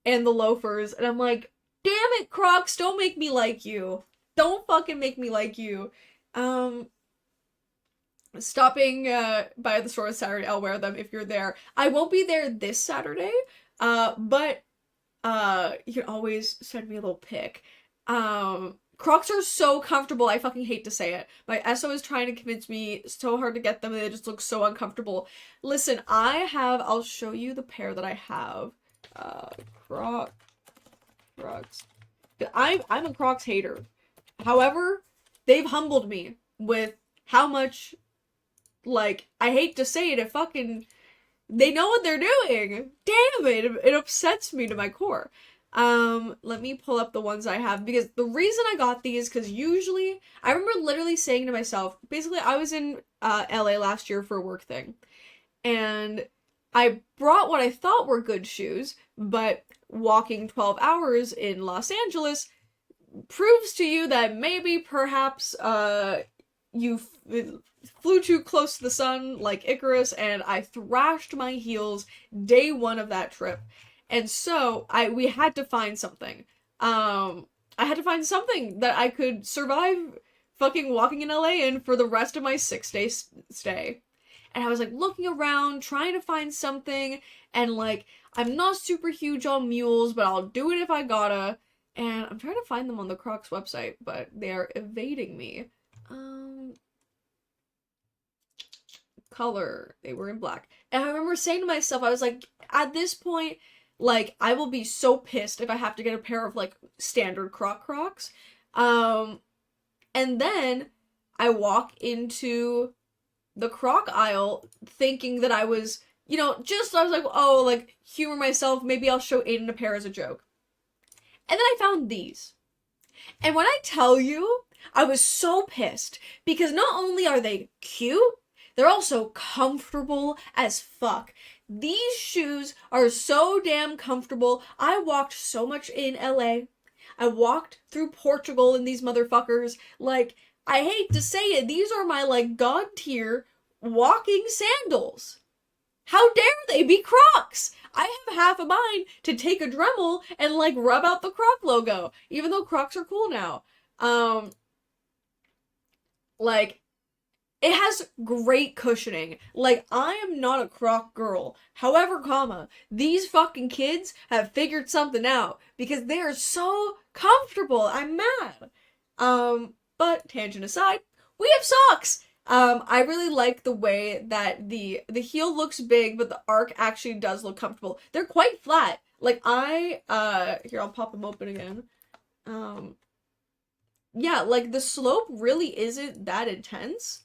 [SPEAKER 1] and the loafers, and I'm like, damn it, Crocs, don't make me like you. Don't fucking make me like you. Stopping by the store Saturday, I'll wear them if you're there. I won't be there this Saturday, but you can always send me a little pic. Crocs are so comfortable, I fucking hate to say it. My SO is trying to convince me so hard to get them, and they just look so uncomfortable. Listen, I'll show you the pair that I have. Crocs. I'm a Crocs hater. However, they've humbled me with how much, like, I hate to say it, they know what they're doing. Damn it, it upsets me to my core. Let me pull up the ones I have, because the reason I got these, because usually, I remember literally saying to myself, basically, I was in, LA last year for a work thing, and I brought what I thought were good shoes, but walking 12 hours in Los Angeles proves to you that maybe perhaps you flew too close to the sun like Icarus, and I thrashed my heels day one of that trip. And so we had to find something. I had to find something that I could survive fucking walking in LA in for the rest of my 6-day stay. And I was like looking around, trying to find something, and like I'm not super huge on mules, but I'll do it if I gotta. And I'm trying to find them on the Crocs website, but they are evading me. Color. They were in black. And I remember saying to myself, I was like, at this point, like, I will be so pissed if I have to get a pair of, like, standard Crocs. And then I walk into the Croc aisle thinking that I was, I was like, oh, like, humor myself, maybe I'll show Aiden a pair as a joke. And then I found these. And when I tell you, I was so pissed because not only are they cute, they're also comfortable as fuck. These shoes are so damn comfortable. I walked so much in LA. I walked through Portugal in these motherfuckers. Like, I hate to say it, these are my, like, god tier walking sandals. How dare they be Crocs? I have half a mind to take a Dremel and, like, rub out the Croc logo, even though Crocs are cool now. Like, it has great cushioning. Like, I am not a Croc girl. However, these fucking kids have figured something out because they are so comfortable. I'm mad. But tangent aside, we have socks. I really like the way that the heel looks big, but the arc actually does look comfortable. They're quite flat. Like, here, I'll pop them open again. Yeah, like, the slope really isn't that intense.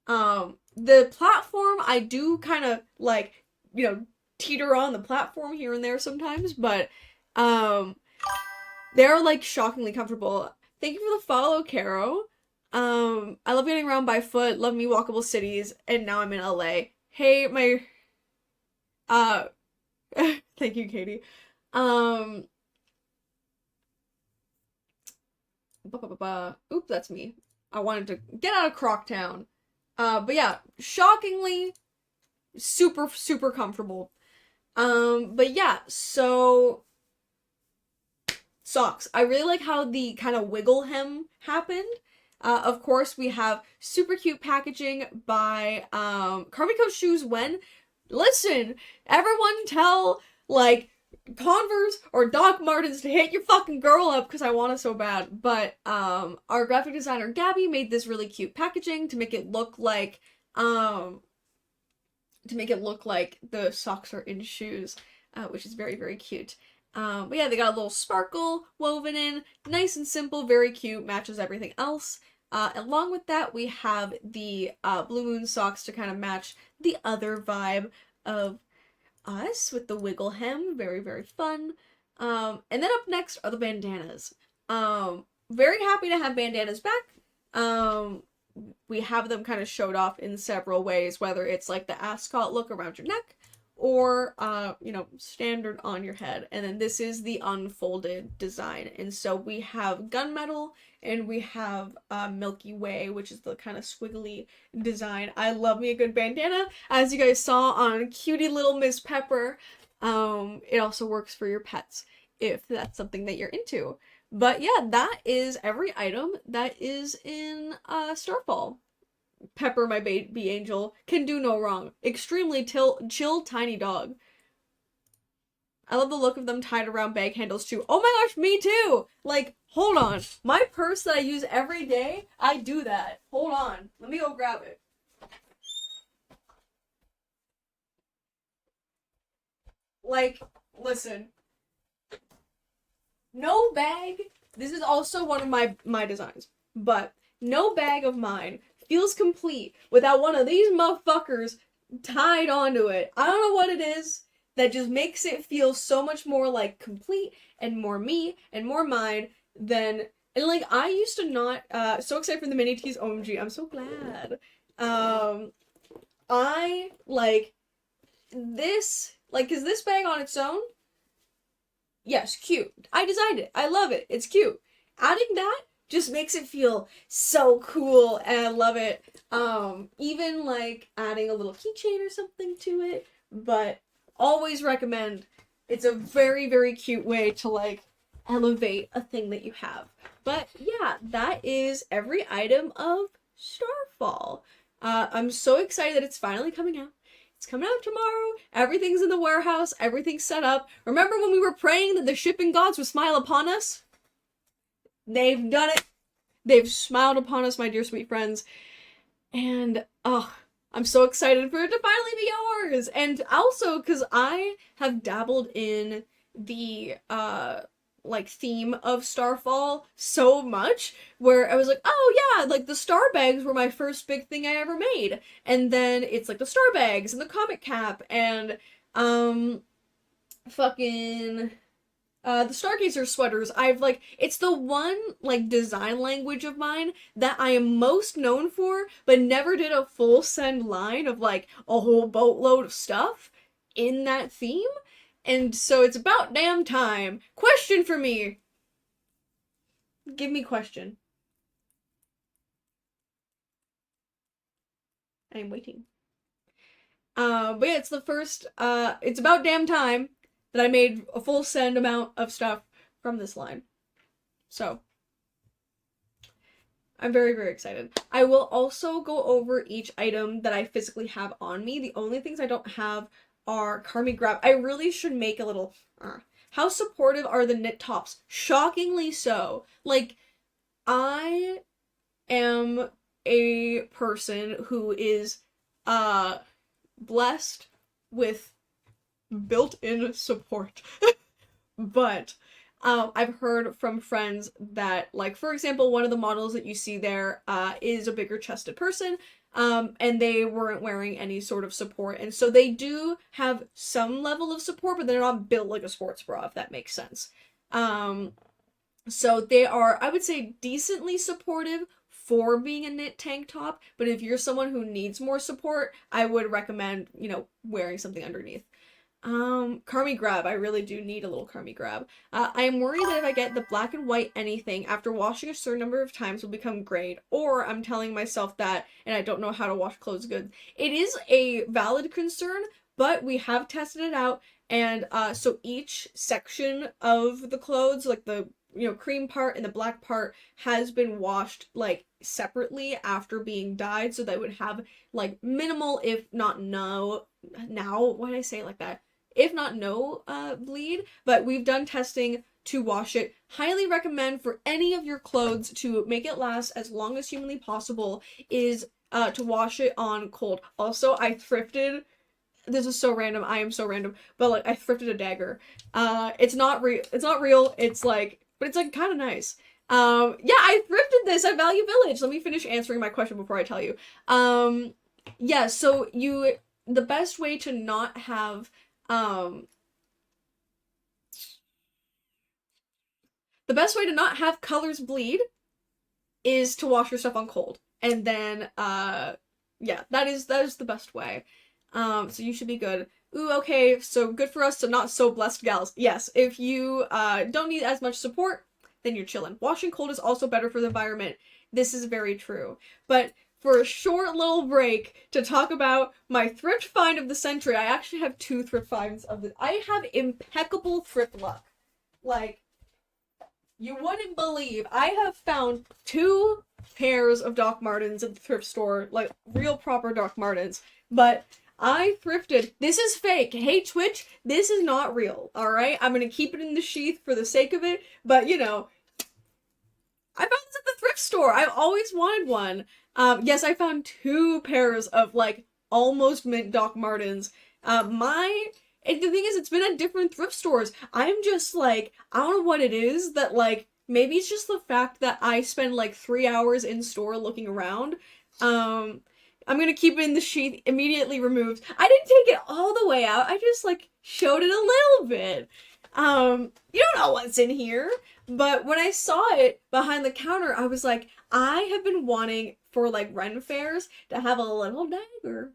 [SPEAKER 1] The platform, I do kind of, like, teeter on the platform here and there sometimes, but, they're, like, shockingly comfortable. Thank you for the follow, Caro. I love getting around by foot, love me walkable cities, and now I'm in LA. Hey, thank you, Katie. Oop, that's me. I wanted to get out of Croctown. But yeah, shockingly, super, super comfortable. But yeah, so socks. I really like how the kind of wiggle hem happened. Of course, we have super cute packaging by Carmico Shoes when, listen, everyone tell, like, Converse or Doc Martens to hit your fucking girl up because I want it so bad. But our graphic designer Gabby made this really cute packaging to make it look like the socks are in shoes, which is very, very cute. But yeah, they got a little sparkle woven in, nice and simple, very cute, matches everything else. Along with that, we have the Blue Moon socks to kind of match the other vibe of us with the wiggle hem. Very, very fun. And then up next are the bandanas. Very happy to have bandanas back. We have them kind of showed off in several ways, whether it's like the ascot look around your neck or, standard on your head. And then this is the unfolded design. And so we have gunmetal and we have Milky Way, which is the kind of squiggly design. I love me a good bandana. As you guys saw on Cutie Little Miss Pepper, it also works for your pets if that's something that you're into. But yeah, that is every item that is in Starfall. Pepper, my baby angel, can do no wrong. Extremely chill tiny dog. I love the look of them tied around bag handles too. Oh my gosh, me too! Like, hold on. My purse that I use every day, I do that. Hold on. Let me go grab it. Like, listen. No bag. This is also one of my designs. But no bag of mine feels complete without one of these motherfuckers tied onto it. I don't know what it is that just makes it feel so much more like complete and more me and more mine than, and like I used to not so excited for the mini tees. OMG, I'm so glad. I like this, like, is this bag on its own? Yes, cute. I designed it. I love it. It's cute. Adding that just makes it feel so cool, and I love it. Even like adding a little keychain or something to it, but always recommend. It's a very, very cute way to like elevate a thing that you have. But yeah, that is every item of Starfall. I'm so excited that it's finally coming out. It's coming out tomorrow. Everything's in the warehouse. Everything's set up. Remember when we were praying that the shipping gods would smile upon us? They've done it. They've smiled upon us, my dear sweet friends. And, oh, I'm so excited for it to finally be yours. And also, because I have dabbled in the, like, theme of Starfall so much, where I was like, oh yeah, like, the star bags were my first big thing I ever made. And then it's, like, the star bags, and the comic cap, and, fucking... the Stargazer sweaters, I've like, it's the one like design language of mine that I am most known for, but never did a full send line of like a whole boatload of stuff in that theme. And so it's about damn time. Question for me. Give me question. I'm waiting. But yeah, it's the first, it's about damn time that I made a full send amount of stuff from this line. So, I'm very, very excited. I will also go over each item that I physically have on me. The only things I don't have are Carmi Grab. I really should make a little... How supportive are the knit tops? Shockingly so. Like, I am a person who is blessed with built-in support. But I've heard from friends that, like, for example, one of the models that you see there is a bigger chested person, and they weren't wearing any sort of support. And so they do have some level of support, but they're not built like a sports bra, if that makes sense. So they are, I would say, decently supportive for being a knit tank top, but if you're someone who needs more support, I would recommend, you know, wearing something underneath. Carmi Grab. I really do need a little Carmi Grab. I am worried that if I get the black and white anything, after washing a certain number of times will become grayed, or I'm telling myself that, and I don't know how to wash clothes good. It is a valid concern, but we have tested it out, and so each section of the clothes, like the, you know, cream part and the black part, has been washed, like, separately after being dyed, so that would have, like, minimal, if not no, now, why did I say it like that? If not no bleed, but we've done testing to wash it. Highly recommend for any of your clothes to make it last as long as humanly possible is to wash it on cold. Also, I thrifted, this is so random, I am so random, but like I thrifted a dagger. It's not real, it's like, but it's like kind of nice. Yeah, I thrifted this at Value Village. Let me finish answering my question before I tell you. Yeah, so the best way to not have the best way to not have colors bleed is to wash your stuff on cold. And then yeah, that is the best way. So you should be good. Ooh, okay, so good for us to not so blessed gals. Yes, if you don't need as much support, then you're chilling. Washing cold is also better for the environment. This is very true. But for a short little break to talk about my thrift find of the century. I actually have two thrift finds of the... I have impeccable thrift luck. Like, you wouldn't believe. I have found 2 pairs of Doc Martens at the thrift store. Like, real proper Doc Martens. But I thrifted... This is fake. Hey, Twitch, this is not real, alright? I'm gonna keep it in the sheath for the sake of it. But, you know... I found this at the thrift store. I've always wanted one. Yes, I found 2 pairs of, like, almost mint Doc Martens. And the thing is, it's been at different thrift stores. I'm just, like, I don't know what it is that, like, maybe it's just the fact that I spend, like, 3 hours in store looking around. I'm gonna keep it in the sheath, immediately removed. I didn't take it all the way out. I just, like, showed it a little bit. You don't know what's in here. But when I saw it behind the counter, I was like, I have been wanting for, like, Ren fairs to have a little dagger.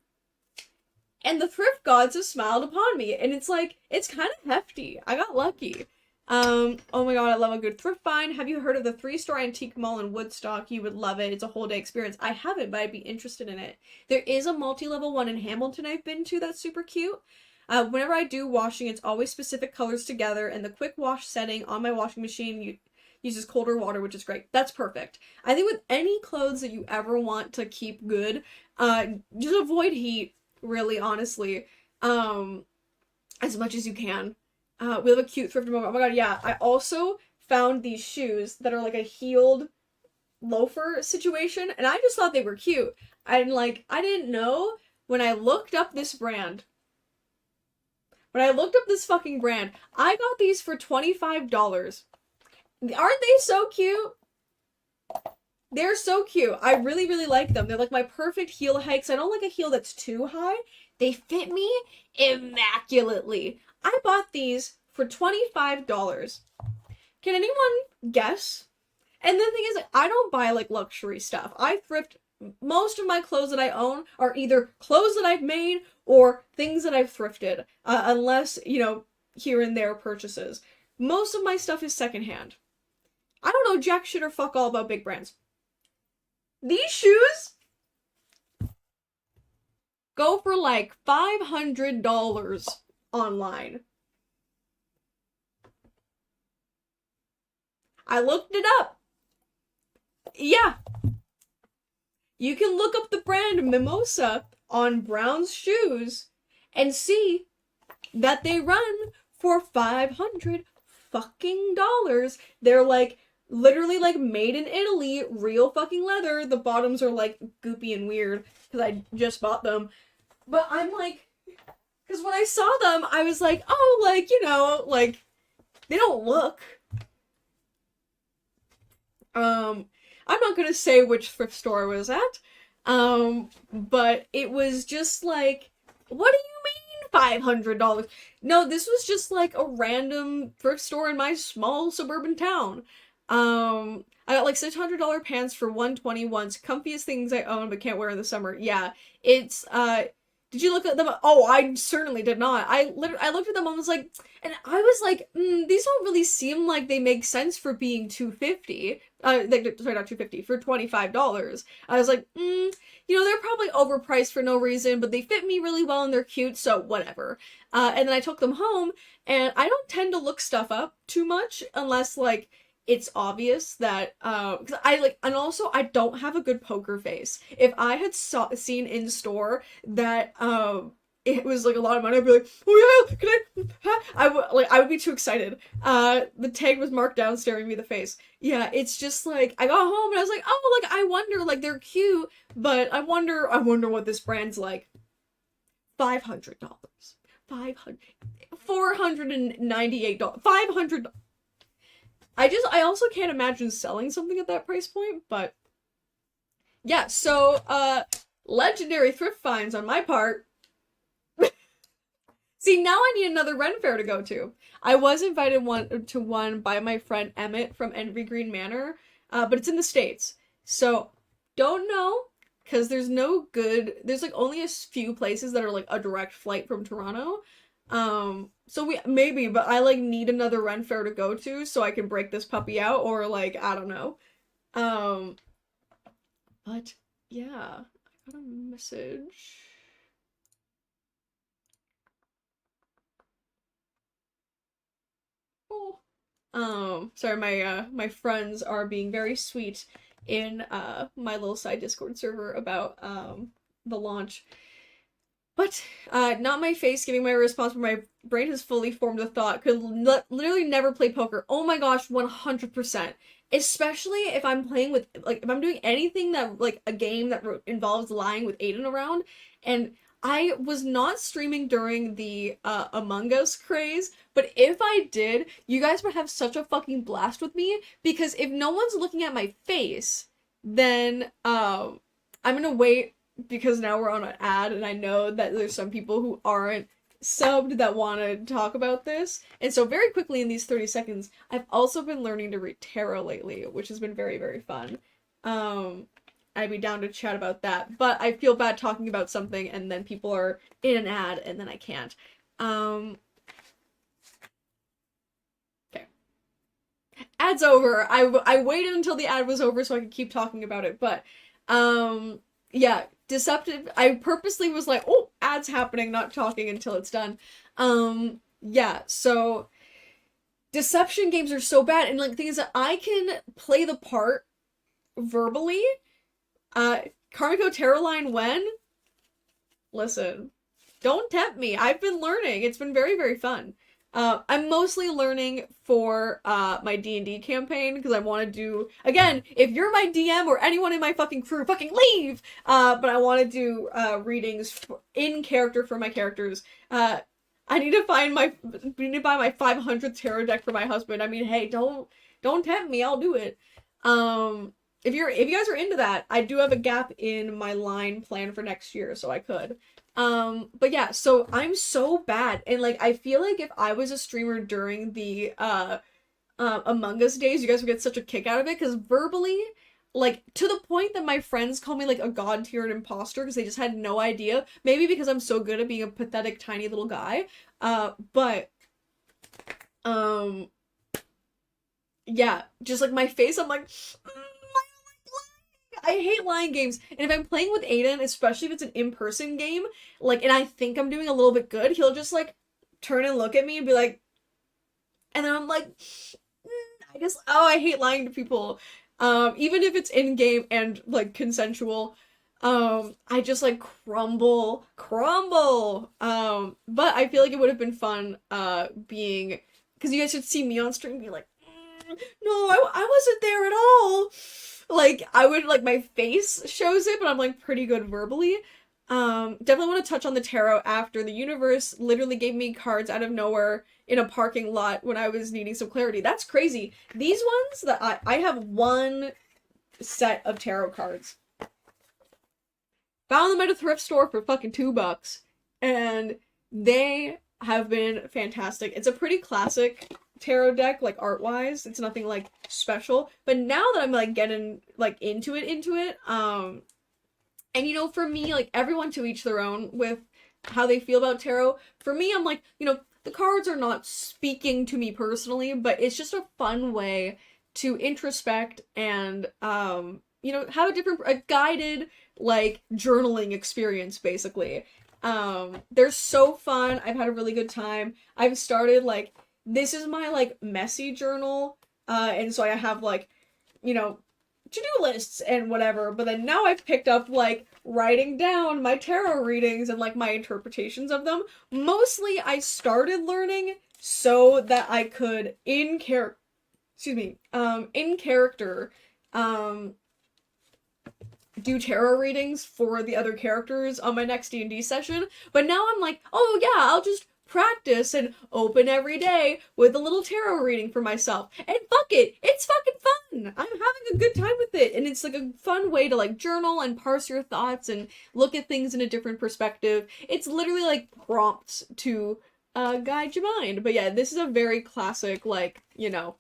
[SPEAKER 1] and the thrift gods have smiled upon me, and it's like, it's kind of hefty. I got lucky. Oh my god, I love a good thrift find. Have you heard of the 3-store antique mall in Woodstock? You would love it. It's a whole day experience. I haven't, but I'd be interested in it. There is a multi-level one in Hamilton I've been to that's super cute. Whenever I do washing, it's always specific colors together, and the quick wash setting on my washing machine uses colder water, which is great. That's perfect. I think with any clothes that you ever want to keep good, just avoid heat, really, honestly, as much as you can. We have a cute thrifted moment. Oh my god, yeah. I also found these shoes that are like a heeled loafer situation, and I just thought they were cute. I didn't know when I looked up this brand. When I looked up this fucking brand, I got these for $25. Aren't they so cute? They're so cute. I really, really like them. They're like my perfect heel heights. I don't like a heel that's too high. They fit me immaculately. I bought these for $25. Can anyone guess? And the thing is, I don't buy like luxury stuff. I thrift. Most of my clothes that I own are either clothes that I've made or things that I've thrifted, unless, here and there purchases. Most of my stuff is secondhand. I don't know jack shit or fuck all about big brands. These shoes go for like $500 online. I looked it up. Yeah. You can look up the brand Mimosa on Brown's shoes and see that they run for $500 fucking dollars. They're like literally like made in Italy, real fucking leather. The bottoms are like goopy and weird because I just bought them. But I'm like, because when I saw them, I was like, oh, like, they don't look. I'm not gonna say which thrift store I was at, but it was just like, what do you mean $500? No, this was just like a random thrift store in my small suburban town. I got like $600 pants for $120 once. Comfiest things I own but can't wear in the summer. Yeah, it's, did you look at them? Oh, I certainly did not. I looked at them and was like, these don't really seem like they make sense for being $250. Sorry, not $250, for $25. I was like, they're probably overpriced for no reason, but they fit me really well and they're cute, so whatever. And then I took them home, and I don't tend to look stuff up too much unless, like, it's obvious that, because and also I don't have a good poker face. If I had seen in store that, it was like a lot of money, I'd be like, oh yeah, can I would be too excited. The tag was marked down, staring me in the face. Yeah, it's just like, I got home and I was like, oh, like, I wonder, like, they're cute, but I wonder what this brand's like. $500. $498. $500. I also can't imagine selling something at that price point, but yeah, so, legendary thrift finds on my part. See, now I need another Ren Fair to go to. I was invited to one by my friend Emmett from Envy Green Manor, but it's in the States. So, don't know, because there's like only a few places that are like a direct flight from Toronto. So maybe, but I like need another Ren Fair to go to so I can break this puppy out, or like, I don't know. But yeah, I got a message. Sorry, my friends are being very sweet in my little side Discord server about the launch. But not my face giving my response, but my brain has fully formed a thought. Could literally never play poker. Oh my gosh, 100%. Especially if I'm playing with, like, if I'm doing anything that, like, a game that involves lying with Aiden around. And I was not streaming during the Among Us craze, but if I did, you guys would have such a fucking blast with me, because if no one's looking at my face, then I'm gonna wait, because now we're on an ad, and I know that there's some people who aren't subbed that want to talk about this. And so very quickly in these 30 seconds, I've also been learning to read tarot lately, which has been very, very fun. I'd be down to chat about that. But I feel bad talking about something and then people are in an ad and then I can't. Um, okay. Ad's over. I waited until the ad was over so I could keep talking about it. But, yeah, Deceptive. I purposely was like, oh, ad's happening, not talking until it's done. Yeah, so deception games are so bad. And, like, the thing is that I can play the part verbally. Karmiko Tarot Line when? Listen, don't tempt me. I've been learning. It's been very, very fun. I'm mostly learning for my D&D campaign because I want to do, again, if you're my DM or anyone in my fucking crew, fucking leave! But I want to do readings in character for my characters. I need to buy my 500th tarot deck for my husband. I mean, hey, don't tempt me. I'll do it. If you guys are into that, I do have a gap in my line planned for next year, so I could. But yeah, so I'm so bad, and like I feel like if I was a streamer during the Among Us days, you guys would get such a kick out of it, because verbally, like to the point that my friends call me like a god tier and imposter because they just had no idea. Maybe because I'm so good at being a pathetic tiny little guy. But um yeah, just like my face, I'm like I hate lying games. And if I'm playing with Aiden, especially if it's an in-person game, like, and I think I'm doing a little bit good, he'll just, like, turn and look at me and be like, and then I'm like, I hate lying to people. Even if it's in-game and, like, consensual, I just, like, crumble. But I feel like it would have been fun, being, because you guys should see me on stream and be like, no, I wasn't there at all. Like, I would, like, my face shows it, but I'm, like, pretty good verbally. Definitely want to touch on the tarot after. The universe literally gave me cards out of nowhere in a parking lot when I was needing some clarity. That's crazy. These ones that I have one set of tarot cards. Found them at a thrift store for fucking $2. And they have been fantastic. It's a pretty classic tarot deck, like art-wise. It's nothing like special. But now that I'm like getting like into it, and you know, for me, like everyone to each their own with how they feel about tarot. For me, I'm like, you know, the cards are not speaking to me personally, but it's just a fun way to introspect and you know, have a guided like journaling experience basically. They're so fun. I've had a really good time. I've started like this is my like messy journal, and so I have like, you know, to-do lists and whatever, but then now I've picked up like writing down my tarot readings and like my interpretations of them. Mostly I started learning so that I could in character do tarot readings for the other characters on my next D&D session, but now I'm like, oh yeah, I'll just practice and open every day with a little tarot reading for myself. And fuck it, it's fucking fun. I'm having a good time with it, and it's like a fun way to like journal and parse your thoughts and look at things in a different perspective. It's literally like prompts to guide your mind. But yeah, this is a very classic, like, you know,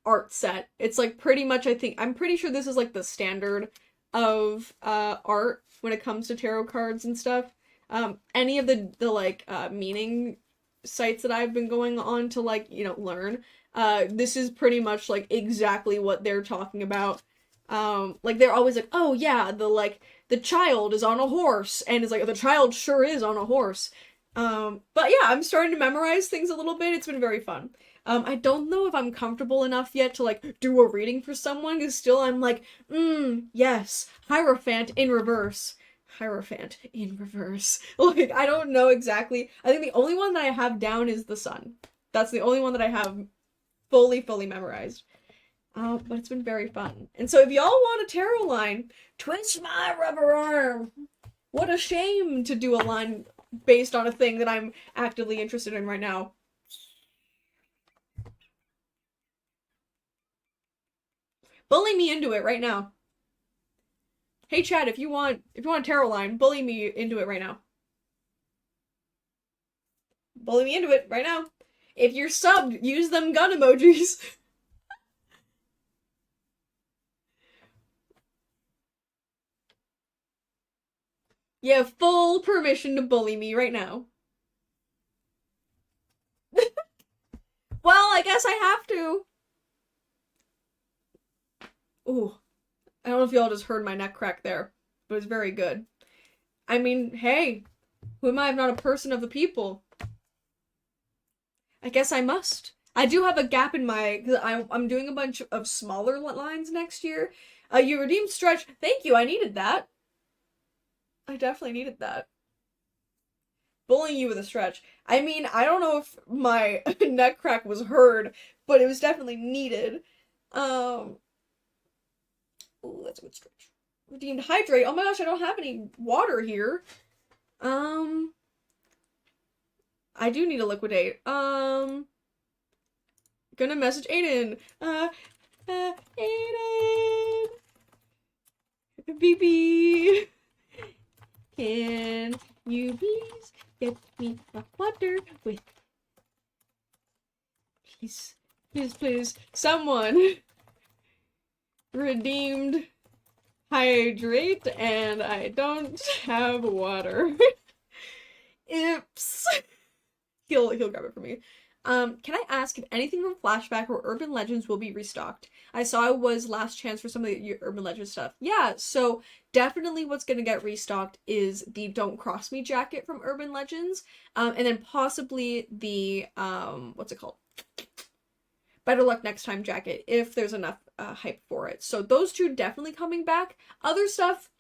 [SPEAKER 1] art set. It's like pretty much, I'm pretty sure this is like the standard of art when it comes to tarot cards and stuff. Any of the like meaning sites that I've been going on to like, you know, learn, this is pretty much like exactly what they're talking about. Like they're always like, oh yeah, the child is on a horse, and it's like the child sure is on a horse. But yeah, I'm starting to memorize things a little bit. It's been very fun. I don't know if I'm comfortable enough yet to like do a reading for someone, because still I'm like, yes, Hierophant in reverse. Hierophant in reverse. Like, I don't know exactly. I think the only one that I have down is the sun. That's the only one that I have fully memorized. But it's been very fun. And so if y'all want a tarot line, twist my rubber arm. What a shame to do a line based on a thing that I'm actively interested in right now. Bully me into it right now. Hey Chad, if you want a tarot line, bully me into it right now. Bully me into it right now. If you're subbed, use them gun emojis. You have full permission to bully me right now. Well, I guess I have to. Ooh, I don't know if y'all just heard my neck crack there, but it's very good. I mean, hey, who am I if not a person of the people? I guess I must. I do have a gap in my, because I'm doing a bunch of smaller lines next year. You redeemed stretch. Thank you, I needed that. I definitely needed that. Bullying you with a stretch. I mean, I don't know if my neck crack was heard, but it was definitely needed. Um, ooh, that's a good stretch. Redeemed hydrate. Oh my gosh, I don't have any water here. Um, I do need a liquidate. Gonna message Aiden. Aiden. BB. Can you please get me a water with? Please, please, please. Someone redeemed hydrate and I don't have water. Oops. He'll grab it for me. Can I ask if anything from Flashback or Urban Legends will be restocked? I saw it was last chance for some of the Urban Legends stuff. Yeah, so definitely what's gonna get restocked is the Don't Cross Me jacket from Urban Legends. And then possibly the what's it called? Better Luck Next Time jacket if there's enough hype for it. So those two definitely coming back. Other stuff,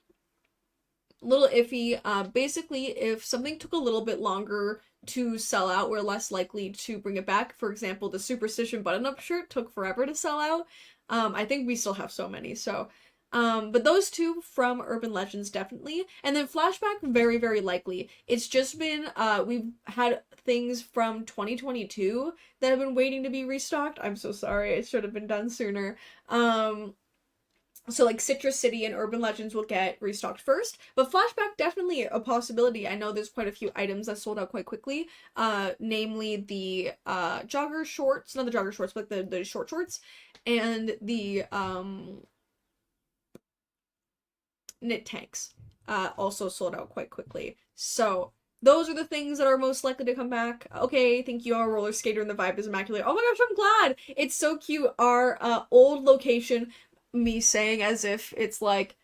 [SPEAKER 1] little iffy. Basically, if something took a little bit longer to sell out, we're less likely to bring it back. For example, the Superstition button-up shirt took forever to sell out. I think we still have so many, so. But those two from Urban Legends, definitely. And then Flashback, very, very likely. It's just been, we've had things from 2022 that have been waiting to be restocked. I'm so sorry, it should have been done sooner. So like Citrus City and Urban Legends will get restocked first, but Flashback definitely a possibility. I know there's quite a few items that sold out quite quickly, namely the jogger shorts, not the jogger shorts, but the short shorts, and the knit tanks also sold out quite quickly. So those are the things that are most likely to come back. Okay, thank you, our roller skater, and the vibe is immaculate. Oh my gosh, I'm glad! It's so cute. Our old location, me saying as if it's like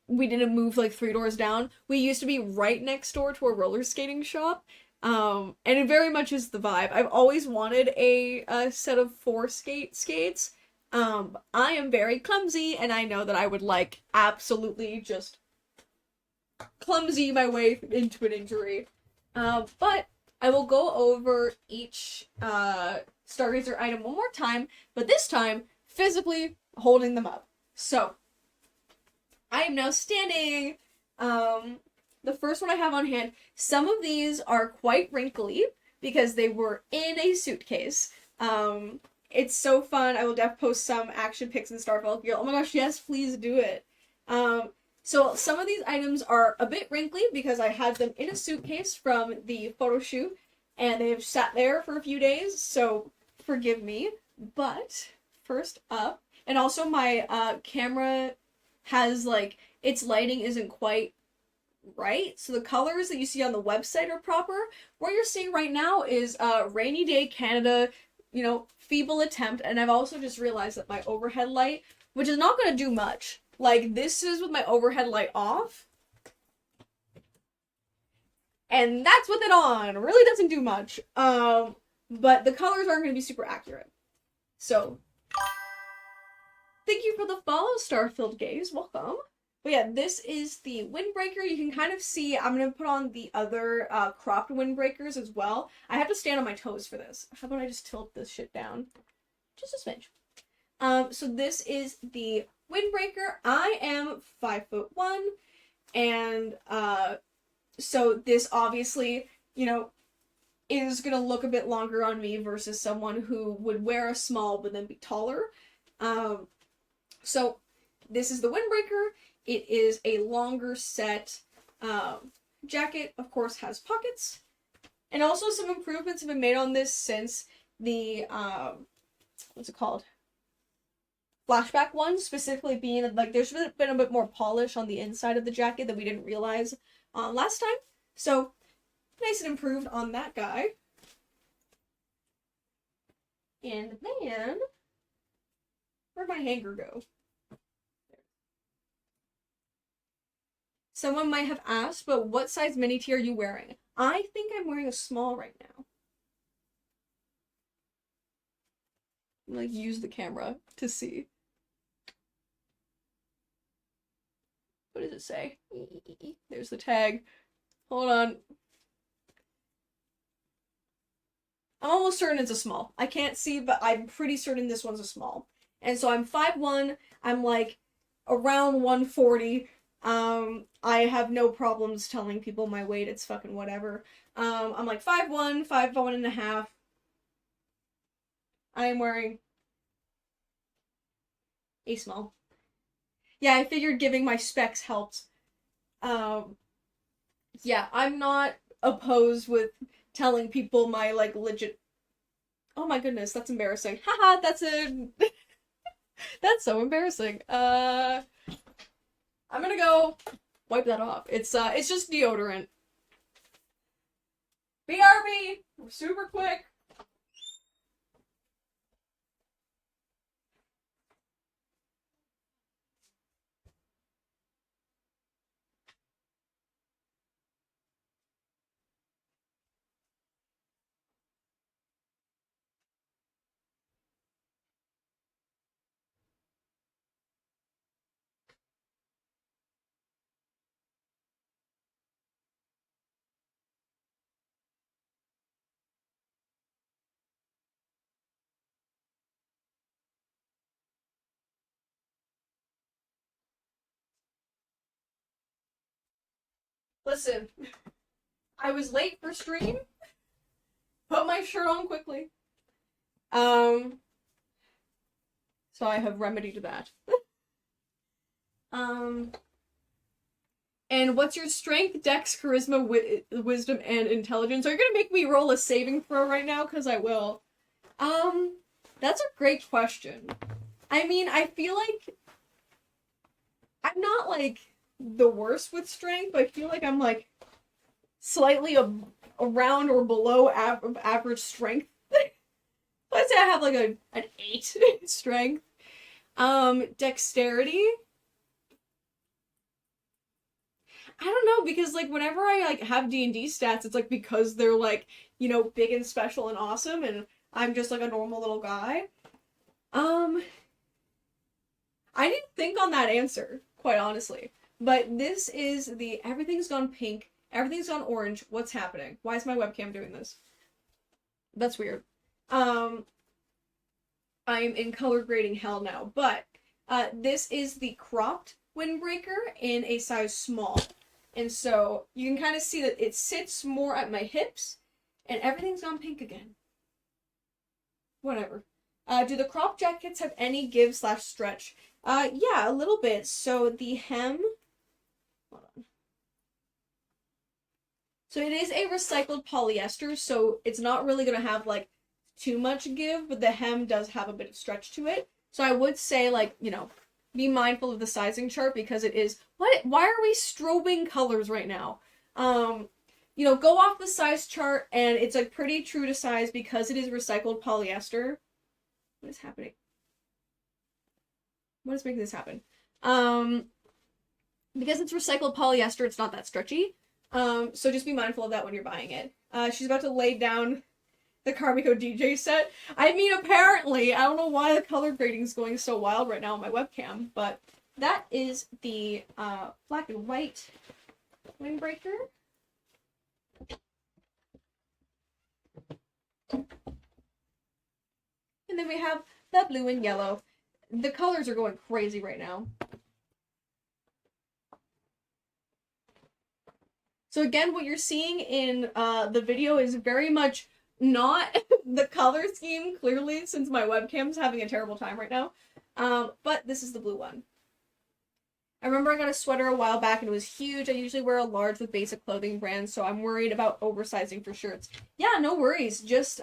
[SPEAKER 1] we didn't move like 3 doors down. We used to be right next door to a roller skating shop. And it very much is the vibe. I've always wanted a set of 4 skates. I am very clumsy, and I know that I would like absolutely just clumsy my way into an injury. But I will go over each Stargazer item one more time, but this time physically holding them up. So, I am now standing. The first one I have on hand, some of these are quite wrinkly because they were in a suitcase. It's so fun. I will post some action pics in Starfall. Oh my gosh, yes, please do it. So some of these items are a bit wrinkly because I had them in a suitcase from the photo shoot and they've sat there for a few days, so forgive me. But first up, and also my camera has like, its lighting isn't quite right, so the colors that you see on the website are proper. What you're seeing right now is Rainy Day Canada, feeble attempt, and I've also just realized that my overhead light, which is not gonna do much, like this is with my overhead light off, and that's with it on, really doesn't do much, but the colors aren't gonna be super accurate. So thank you for the follow, Starfield Gaze. Welcome. But yeah, this is the windbreaker. You can kind of see, I'm going to put on the other cropped windbreakers as well. I have to stand on my toes for this. How about I just tilt this shit down? Just a smidge. So this is the windbreaker. I am 5'1", and so this obviously, is going to look a bit longer on me versus someone who would wear a small but then be taller. So this is the windbreaker. It is a longer set jacket, of course, has pockets. And also some improvements have been made on this since the, what's it called? Flashback one, specifically being, like, there's been a bit more polish on the inside of the jacket that we didn't realize last time. So, nice and improved on that guy. And then, where'd my hanger go? Someone might have asked, but what size mini tee are you wearing? I think I'm wearing a small right now. Like, use the camera to see. What does it say? There's the tag. Hold on. I'm almost certain it's a small. I can't see, but I'm pretty certain this one's a small. And so I'm 5'1", I'm like around 140. I have no problems telling people my weight, it's fucking whatever. I'm like 5'1", 5'1 and a half. I am wearing a small. Yeah, I figured giving my specs helped. Yeah, I'm not opposed with telling people my, like, legit... Oh my goodness, that's embarrassing. Haha, that's a... That's so embarrassing. I'm gonna go wipe that off. It's just deodorant. BRB! Super quick! Listen, I was late for stream. Put my shirt on quickly. So I have remedied that. And what's your strength, dex, charisma, wisdom, and intelligence? Are you gonna make me roll a saving throw right now? Because I will. That's a great question. I mean, I feel like I'm not, like, the worst with strength, but I feel like I'm, like, slightly around or below average strength. Let's say I have, like, an 8 strength. Dexterity? I don't know, because, like, whenever I, like, have D&D stats, it's, like, because they're, like, you know, big and special and awesome, and I'm just, like, a normal little guy. I didn't think on that answer, quite honestly. But this is the everything's gone pink, everything's gone orange, what's happening? Why is my webcam doing this? That's weird. I'm in color grading hell now, but this is the cropped windbreaker in a size small. And so you can kind of see that it sits more at my hips, and everything's gone pink again. Whatever. Do the crop jackets have any give/stretch? Yeah, a little bit. So the hem... Hold on. So it is a recycled polyester, so it's not really going to have, like, too much give, but the hem does have a bit of stretch to it. So I would say, like, you know, be mindful of the sizing chart because it is... Why are we strobing colors right now? You know, go off the size chart, and it's, like, pretty true to size because it is recycled polyester. What is happening? What is making this happen? Because it's recycled polyester, it's not that stretchy. So just be mindful of that when you're buying it. She's about to lay down the Carmico DJ set. I mean, apparently, I don't know why the color grading is going so wild right now on my webcam, but that is the black and white windbreaker. And then we have the blue and yellow. The colors are going crazy right now. So again, what you're seeing in the video is very much not the color scheme, clearly, since my webcam's having a terrible time right now. But this is the blue one. I remember I got a sweater a while back and it was huge. I usually wear a large with basic clothing brands, so I'm worried about oversizing for shirts. Yeah, no worries. Just,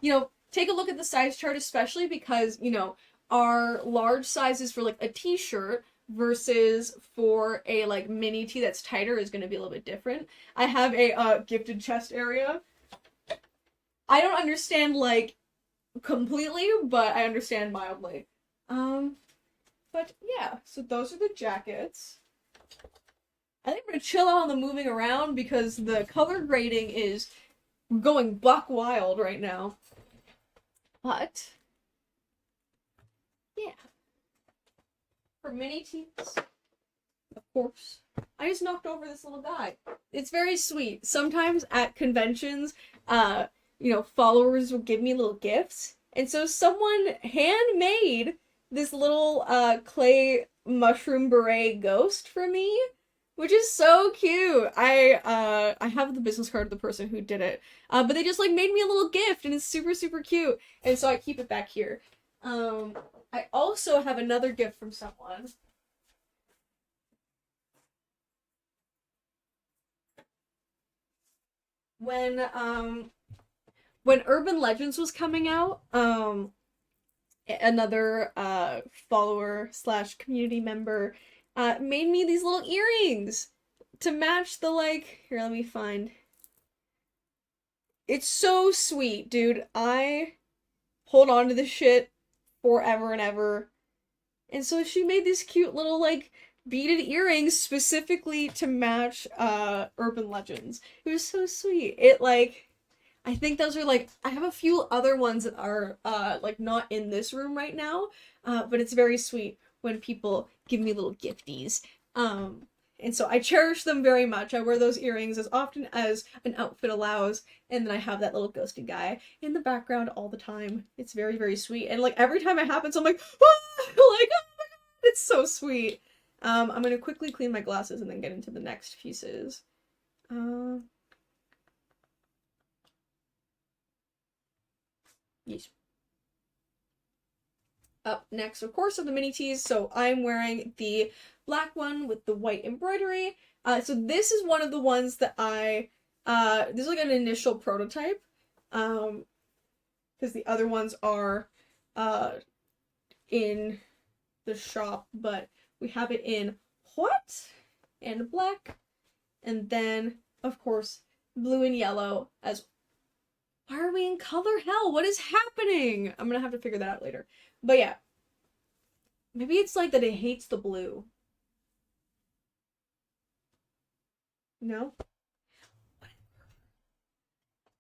[SPEAKER 1] you know, take a look at the size chart, especially because, you know, our large sizes for, like, a t-shirt versus for a like mini tee that's tighter is going to be a little bit different. I have a gifted chest area. I don't understand like completely, but I understand mildly. But yeah, so those are the jackets. I think we're gonna chill out on the moving around because the color grading is going buck wild right now. But yeah, for mini tees, of course. I just knocked over this little guy. It's very sweet. Sometimes at conventions, followers will give me little gifts. And so someone handmade this little clay mushroom beret ghost for me, which is so cute. I have the business card of the person who did it. But they just like made me a little gift and it's super, super cute. And so I keep it back here. I also have another gift from someone. When Urban Legends was coming out, another follower slash community member made me these little earrings to match the like, here, let me find. It's so sweet, dude. I hold on to this shit forever and ever. And so she made these cute little like beaded earrings specifically to match Urban Legends. It was so sweet. It like I think those are like I have a few other ones that are like not in this room right now, but it's very sweet when people give me little gifties. And so I cherish them very much. I wear those earrings as often as an outfit allows, and then I have that little ghosty guy in the background all the time. It's very, very sweet. And like every time it happens, I'm like, ah! Like, oh my god, it's so sweet. I'm gonna quickly clean my glasses and then get into the next pieces. Yes. Up next, of course, are the mini tees. So I'm wearing the black one with the white embroidery. So this is one of the ones that this is like an initial prototype. Because the other ones are in the shop, but we have it in white and black, and then, of course, blue and yellow as why are we in color hell? What is happening? I'm gonna have to figure that out later. But yeah. Maybe it's like that it hates the blue. No?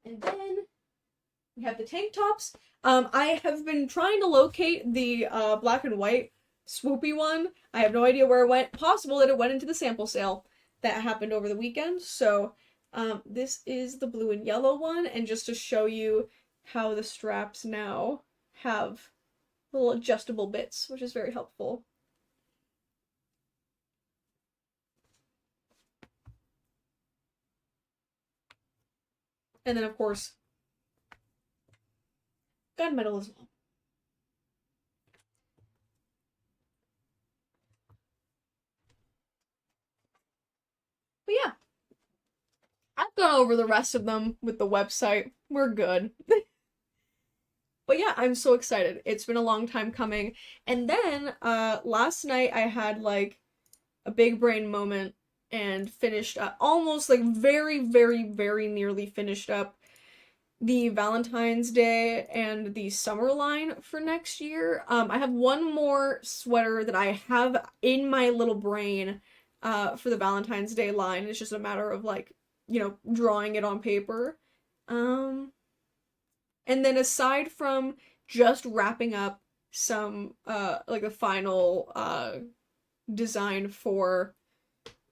[SPEAKER 1] And then we have the tank tops. I have been trying to locate the black and white swoopy one. I have no idea where it went. Possible that it went into the sample sale that happened over the weekend. So this is the blue and yellow one. And just to show you how the straps now have little adjustable bits, which is very helpful. And then, of course, gunmetal as well. But yeah, I've gone over the rest of them with the website. We're good. But yeah, I'm so excited. It's been a long time coming. And then, last night I had, like, a big brain moment and finished up, almost, like, very, very, very nearly finished up the Valentine's Day and the summer line for next year. I have one more sweater that I have in my little brain, for the Valentine's Day line. It's just a matter of, like, drawing it on paper. And then aside from just wrapping up some, like a final, design for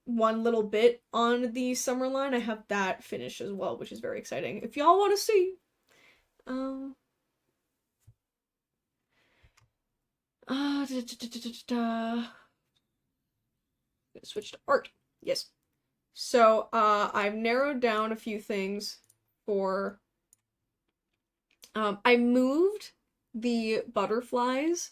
[SPEAKER 1] one little bit on the summer line, I have that finished as well, which is very exciting. If y'all want to see. Switch to art. Yes. So, I've narrowed down a few things for I moved the butterflies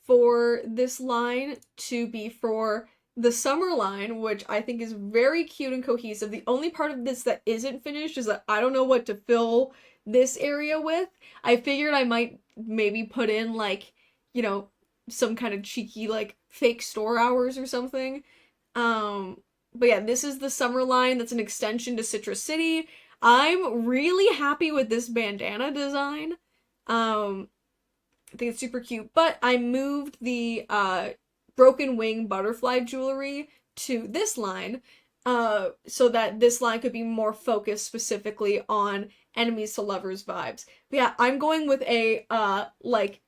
[SPEAKER 1] for this line to be for the summer line, which I think is very cute and cohesive. The only part of this that isn't finished is that I don't know what to fill this area with. I figured I might maybe put in, like, some kind of cheeky like fake store hours or something. But yeah, this is the summer line that's an extension to Citrus City. I'm really happy with this bandana design. I think it's super cute. But I moved the broken wing butterfly jewelry to this line, so that this line could be more focused specifically on enemies to lovers vibes. But yeah, I'm going with a like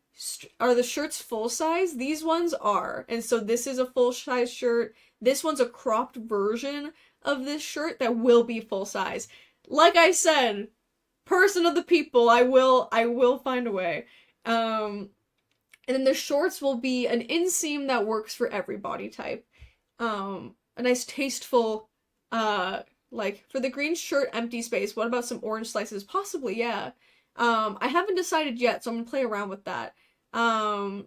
[SPEAKER 1] are the shirts full size? These ones are. And so this is a full size shirt. This one's a cropped version of this shirt that will be full size. Like I said, person of the people, I will find a way. And then the shorts will be an inseam that works for every body type. A nice tasteful, like for the green shirt empty space, what about some orange slices? Possibly, yeah. I haven't decided yet, so I'm gonna play around with that. I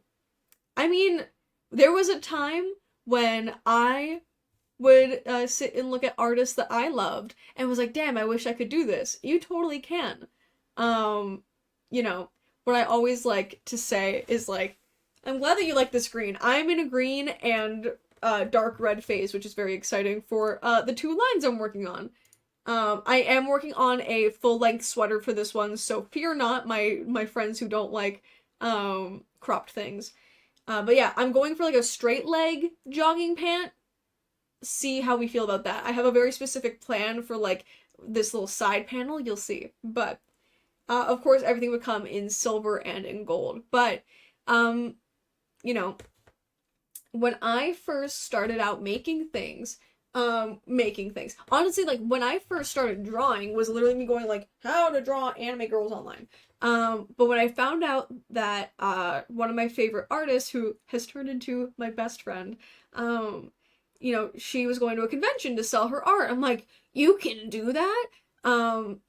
[SPEAKER 1] mean, there was a time when I would sit and look at artists that I loved and was like, damn, I wish I could do this. You totally can. Um, you know, what I always like to say is like, I'm glad that you like this green. I'm in a green and dark red phase, which is very exciting for the two lines I'm working on. I am working on a full-length sweater for this one, so fear not, my friends who don't like cropped things. But yeah, I'm going for like a straight leg jogging pant. See how we feel about that. I have a very specific plan for like this little side panel, you'll see. But of course, everything would come in silver and in gold. But you know, when I first started out making things. Honestly, like when I first started drawing was literally me going like, how to draw anime girls online. But when I found out that one of my favorite artists who has turned into my best friend, she was going to a convention to sell her art. I'm like, you can do that? And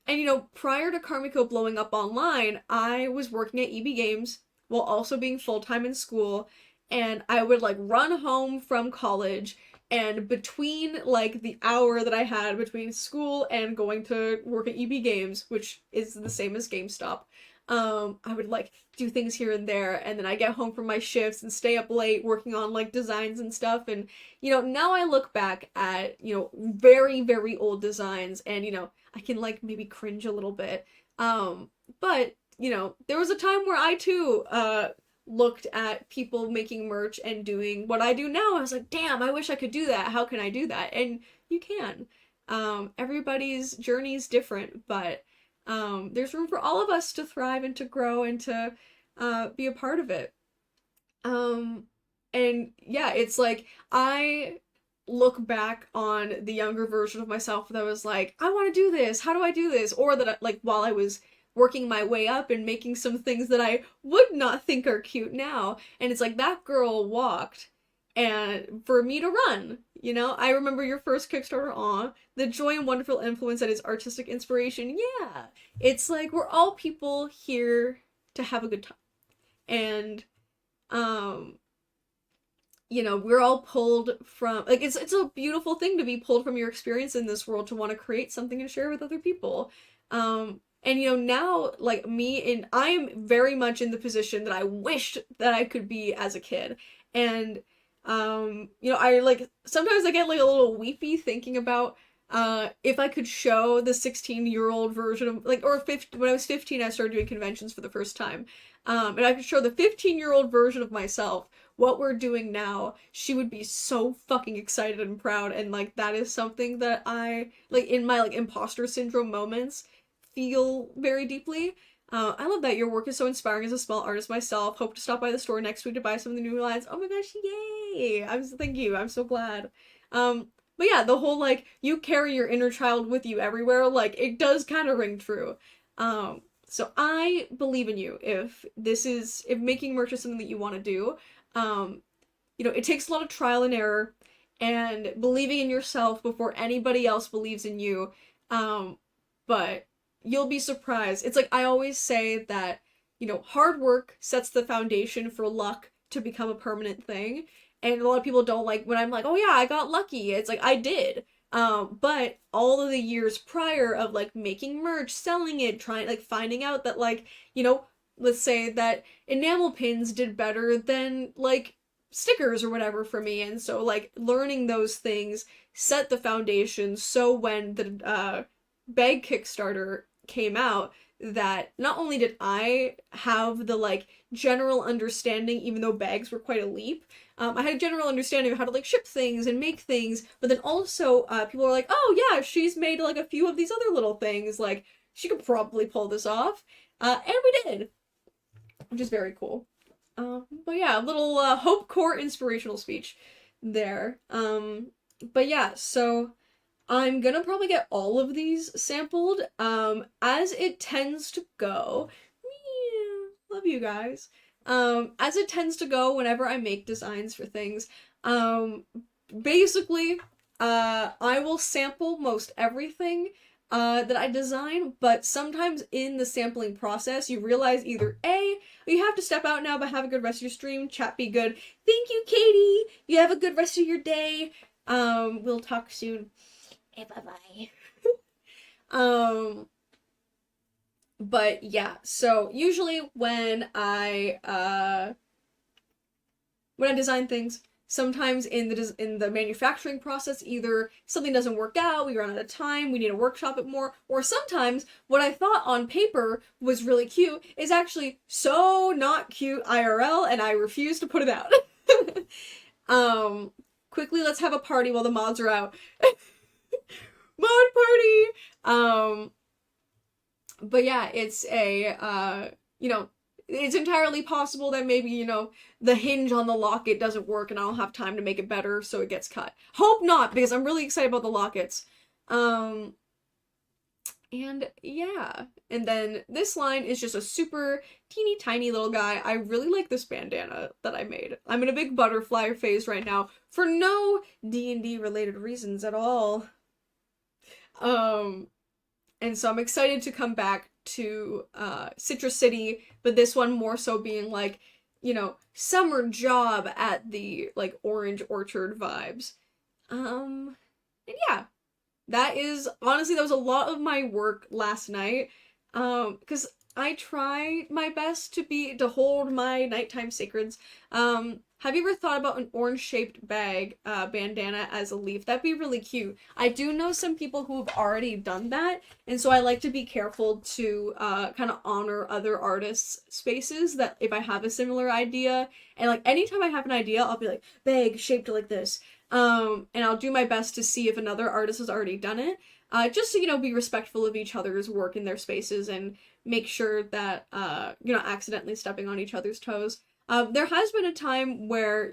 [SPEAKER 1] prior to Karmiko blowing up online, I was working at EB Games while also being full-time in school, and I would like run home from college, and between like the hour that I had between school and going to work at EB Games, which is the same as GameStop, I would like do things here and there, and then I get home from my shifts and stay up late working on like designs and stuff. And now I look back at very, very old designs, and I can like maybe cringe a little bit. But there was a time where I too looked at people making merch and doing what I do now. I was like, damn, I wish I could do that. How can I do that? And you can. Everybody's journey is different, but there's room for all of us to thrive and to grow and to be a part of it. And yeah, it's like I look back on the younger version of myself that was like, I want to do this. How do I do this? Or that like while I was working my way up and making some things that I would not think are cute now. And it's like that girl walked and for me to run. I remember your first Kickstarter, the joy and wonderful influence that is artistic inspiration. Yeah. It's like we're all people here to have a good time. And we're all pulled from like it's a beautiful thing to be pulled from your experience in this world to want to create something and share with other people. And now, like I am very much in the position that I wished that I could be as a kid. And, I like, sometimes I get like a little weepy thinking about, if I could show the 16-year-old version of, like, or 15, when I was 15, I started doing conventions for the first time. And I could show the 15-year-old version of myself what we're doing now, she would be so fucking excited and proud. And, like, that is something that I, like, in my, like, imposter syndrome moments, feel very deeply. I love that your work is so inspiring as a small artist myself. Hope to stop by the store next week to buy some of the new lines. Oh my gosh, yay! Thank you. I'm so glad. But yeah, the whole like you carry your inner child with you everywhere, like it does kind of ring true. So I believe in you. If making merch is something that you want to do, it takes a lot of trial and error and believing in yourself before anybody else believes in you. But you'll be surprised. It's like I always say that, hard work sets the foundation for luck to become a permanent thing. And a lot of people don't like when I'm like, oh yeah, I got lucky. It's like I did. But all of the years prior of like making merch, selling it, trying like finding out that like, let's say that enamel pins did better than like stickers or whatever for me, and so like learning those things set the foundation, so when the bag Kickstarter came out, that not only did I have the like general understanding, even though bags were quite a leap, I had a general understanding of how to like ship things and make things, but then also people were like, oh yeah, she's made like a few of these other little things, like she could probably pull this off, and we did, which is very cool. But yeah, a little Hope Core inspirational speech there. But yeah, so I'm gonna probably get all of these sampled, as it tends to go. Love you guys. As it tends to go whenever I make designs for things, um, basically, I will sample most everything that I design, but sometimes in the sampling process, you realize either A, you have to step out now, but have a good rest of your stream, chat be good. Thank you, Katie! You have a good rest of your day. We'll talk soon. Hey, bye-bye. But yeah, so usually when I design things, sometimes in the manufacturing process, either something doesn't work out, we run out of time, we need to workshop it more, or sometimes what I thought on paper was really cute is actually so not cute IRL, and I refuse to put it out. Quickly, let's have a party while the mods are out. Mod party! But yeah, it's it's entirely possible that maybe, the hinge on the locket doesn't work and I don't have time to make it better, so it gets cut. Hope not, because I'm really excited about the lockets. And yeah. And then this line is just a super teeny tiny little guy. I really like this bandana that I made. I'm in a big butterfly phase right now for no D&D related reasons at all. And so I'm excited to come back to Citrus City, but this one more so being like, summer job at the like orange orchard vibes. And yeah, that was a lot of my work last night. Because I try my best to hold my nighttime sacreds. Have you ever thought about an orange-shaped bag, bandana as a leaf? That'd be really cute. I do know some people who have already done that, and so I like to be careful to kind of honor other artists' spaces, that if I have a similar idea, and like anytime I have an idea, I'll be like, bag shaped like this. And I'll do my best to see if another artist has already done it. Just to, be respectful of each other's work in their spaces and make sure that, accidentally stepping on each other's toes. There has been a time where,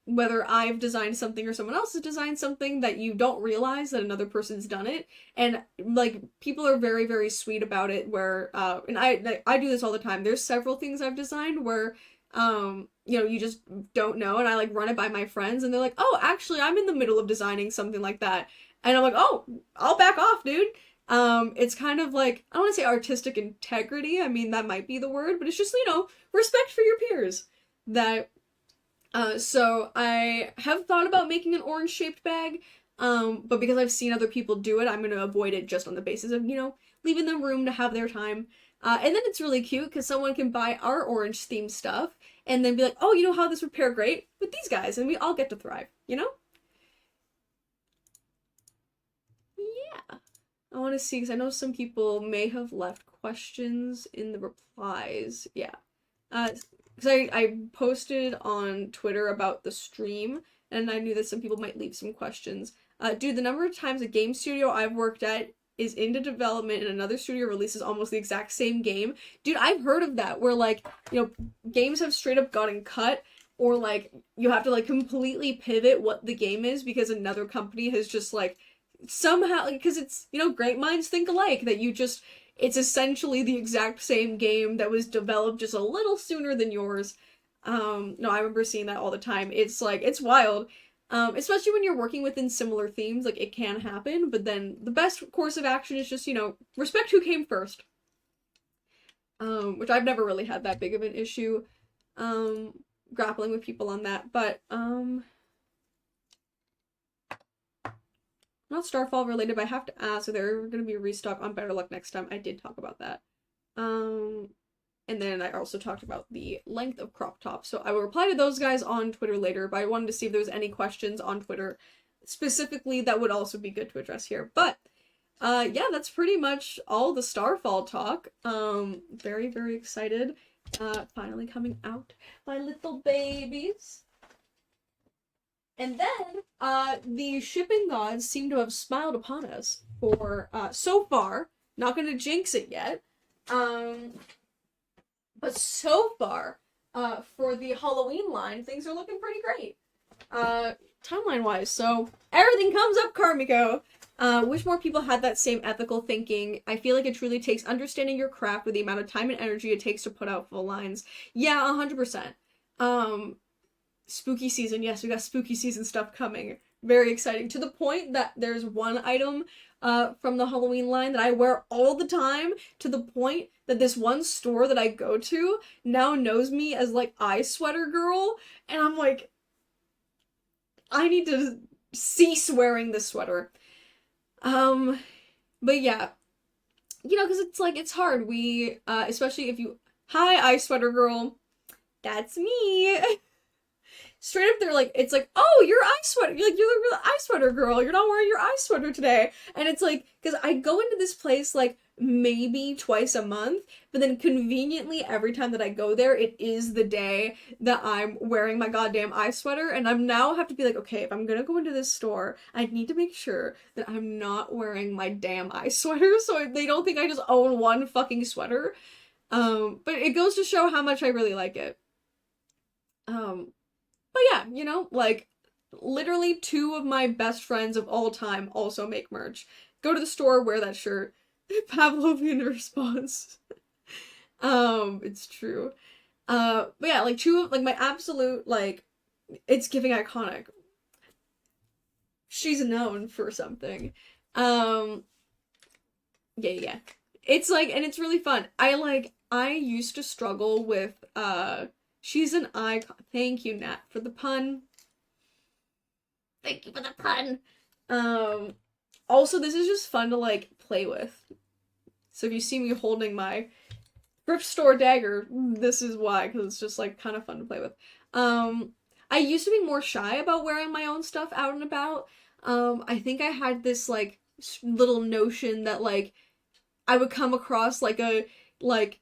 [SPEAKER 1] whether I've designed something or someone else has designed something, that you don't realize that another person's done it. And, like, people are very, very sweet about it, where, and I do this all the time. There's several things I've designed where, you just don't know, and I, like, run it by my friends, and they're like, oh, actually, I'm in the middle of designing something like that. And I'm like, oh, I'll back off, dude. It's kind of like, I don't want to say artistic integrity, I mean, that might be the word, but it's just, respect for your peers. That, so I have thought about making an orange-shaped bag, but because I've seen other people do it, I'm gonna avoid it just on the basis of, leaving them room to have their time. And then it's really cute, because someone can buy our orange-themed stuff, and then be like, oh, you know how this would pair great with these guys, and we all get to thrive, Yeah. I want to see, because I know some people may have left questions in the replies. Yeah. Because I posted on Twitter about the stream, and I knew that some people might leave some questions. Dude, the number of times a game studio I've worked at is into development and another studio releases almost the exact same game. Dude, I've heard of that, where, like, games have straight up gotten cut, or, like, you have to, like, completely pivot what the game is because another company has just, like, somehow, because it's, great minds think alike, that it's essentially the exact same game that was developed just a little sooner than yours. No, I remember seeing that all the time. It's like, it's wild. Especially when you're working within similar themes, like, it can happen, but then the best course of action is just, respect who came first. Which I've never really had that big of an issue, grappling with people on that, but, not Starfall related, but I have to ask if they're going to be a restock on Better Luck next time. I did talk about that. And And then I also talked about the length of crop tops. So I will reply to those guys on Twitter later, but I wanted to see if there was any questions on Twitter specifically that would also be good to address here. But yeah, that's pretty much all the Starfall talk. Very, very excited. Finally coming out, my little babies. And then, the shipping gods seem to have smiled upon us for, so far, not gonna jinx it yet, but so far, for the Halloween line, things are looking pretty great, timeline-wise, so everything comes up, Karmiko! Wish more people had that same ethical thinking. I feel like it truly takes understanding your craft with the amount of time and energy it takes to put out full lines. Yeah, 100%. Spooky season. Yes, we got spooky season stuff coming. Very exciting. To the point that there's one item from the Halloween line that I wear all the time, to the point that this one store that I go to now knows me as, like, eye sweater girl, and I'm like, I need to cease wearing this sweater. But yeah, you know, because it's like, it's hard. We, especially if you, hi, eye sweater girl, that's me. Straight up, they're like, it's like, oh, you're eye sweater, you're like, you're the real eye sweater girl, you're not wearing your eye sweater today. And it's like, because I go into this place like maybe twice a month, but then conveniently every time that I go there, it is the day that I'm wearing my goddamn eye sweater, and I'm now have to be like, okay, if I'm gonna go into this store, I need to make sure that I'm not wearing my damn eye sweater, so they don't think I just own one fucking sweater. But it goes to show how much I really like it. But yeah, you know, like, literally two of my best friends of all time also make merch. Go to the store, wear that shirt. Pavlovian response. It's true. But yeah, like, two of, like, my absolute, like, it's giving iconic. She's known for something. Yeah. It's like, and it's really fun. I used to struggle with, she's an icon. Thank you, Nat, for the pun. Thank you for the pun. Also, this is just fun to, like, play with. So if you see me holding my thrift store dagger, this is why, because it's just, like, kind of fun to play with. I used to be more shy about wearing my own stuff out and about. I think I had this, like, little notion that, like, I would come across like a, like,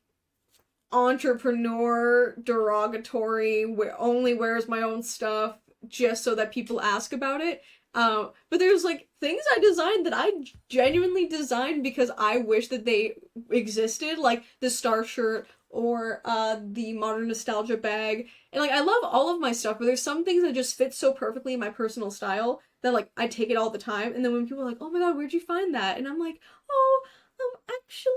[SPEAKER 1] entrepreneur, derogatory, only wears my own stuff just so that people ask about it. But there's, like, things I designed that I genuinely designed because I wish that they existed, like the Star shirt or the Modern Nostalgia bag. And, like, I love all of my stuff, but there's some things that just fit so perfectly in my personal style that, like, I take it all the time. And then when people are like, oh my god, where'd you find that? And I'm like, oh, actually,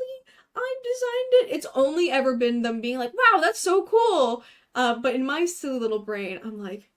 [SPEAKER 1] I designed it. It's only ever been them being like, wow, that's so cool. But in my silly little brain, I'm like,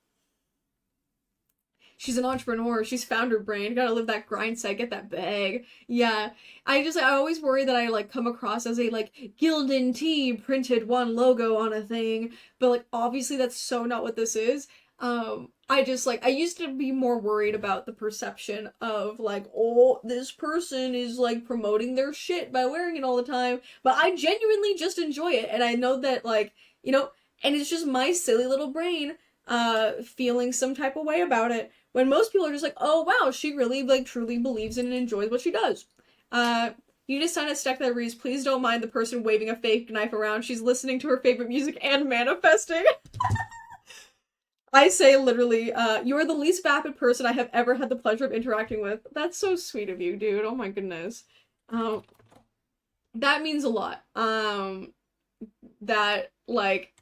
[SPEAKER 1] she's an entrepreneur, she's founder brain, gotta live that grind set, get that bag. Yeah. I always worry that I, like, come across as a, like, Gildan Tea printed one logo on a thing, but, like, obviously that's so not what this is. I used to be more worried about the perception of, like, oh, this person is, like, promoting their shit by wearing it all the time, but I genuinely just enjoy it, and I know that, like, you know, and it's just my silly little brain, feeling some type of way about it, when most people are just like, oh, wow, she really, like, truly believes in and enjoys what she does. You just sign a stack that reads, please don't mind the person waving a fake knife around, she's listening to her favorite music and manifesting. I say literally, you are the least vapid person I have ever had the pleasure of interacting with. That's so sweet of you, dude. Oh my goodness. That means a lot. That, like,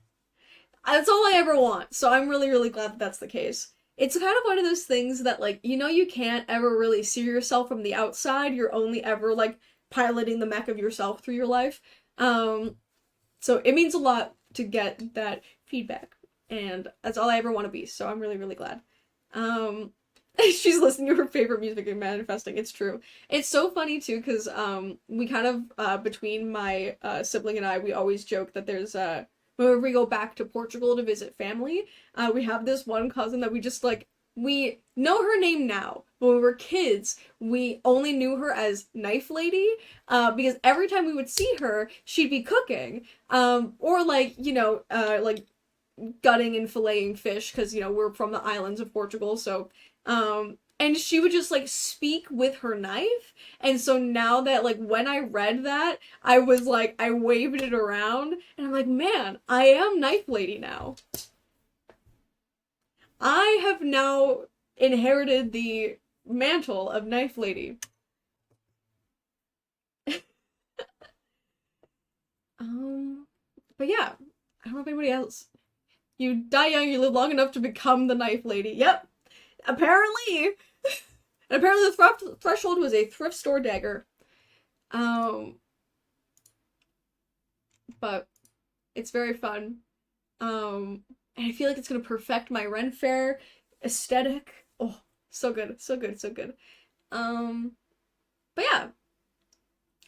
[SPEAKER 1] that's all I ever want. So I'm really, really glad that that's the case. It's kind of one of those things that, like, you know, you can't ever really see yourself from the outside. You're only ever, like, piloting the mech of yourself through your life. So it means a lot to get that feedback. And that's all I ever want to be, so I'm really, really glad. She's listening to her favorite music and manifesting, it's true. It's so funny, too, because, we kind of, between my, sibling and I, we always joke that there's, whenever we go back to Portugal to visit family, we have this one cousin that we just, like, we know her name now, but when we were kids, we only knew her as Knife Lady, because every time we would see her, she'd be cooking, or like, like gutting and filleting fish, because, we're from the islands of Portugal, so, and she would just like speak with her knife. And so now that, like, when I read that, I was like, I waved it around and I'm like, man, I am Knife Lady now. I have now inherited the mantle of Knife Lady. Um, but yeah, I don't know if anybody else. You die young, you live long enough to become the Knife Lady. Yep, apparently. And apparently the threshold was a thrift store dagger. Um, but it's very fun. And I feel like it's gonna perfect my Ren Fair aesthetic. Oh, so good, so good, so good. Um, but yeah,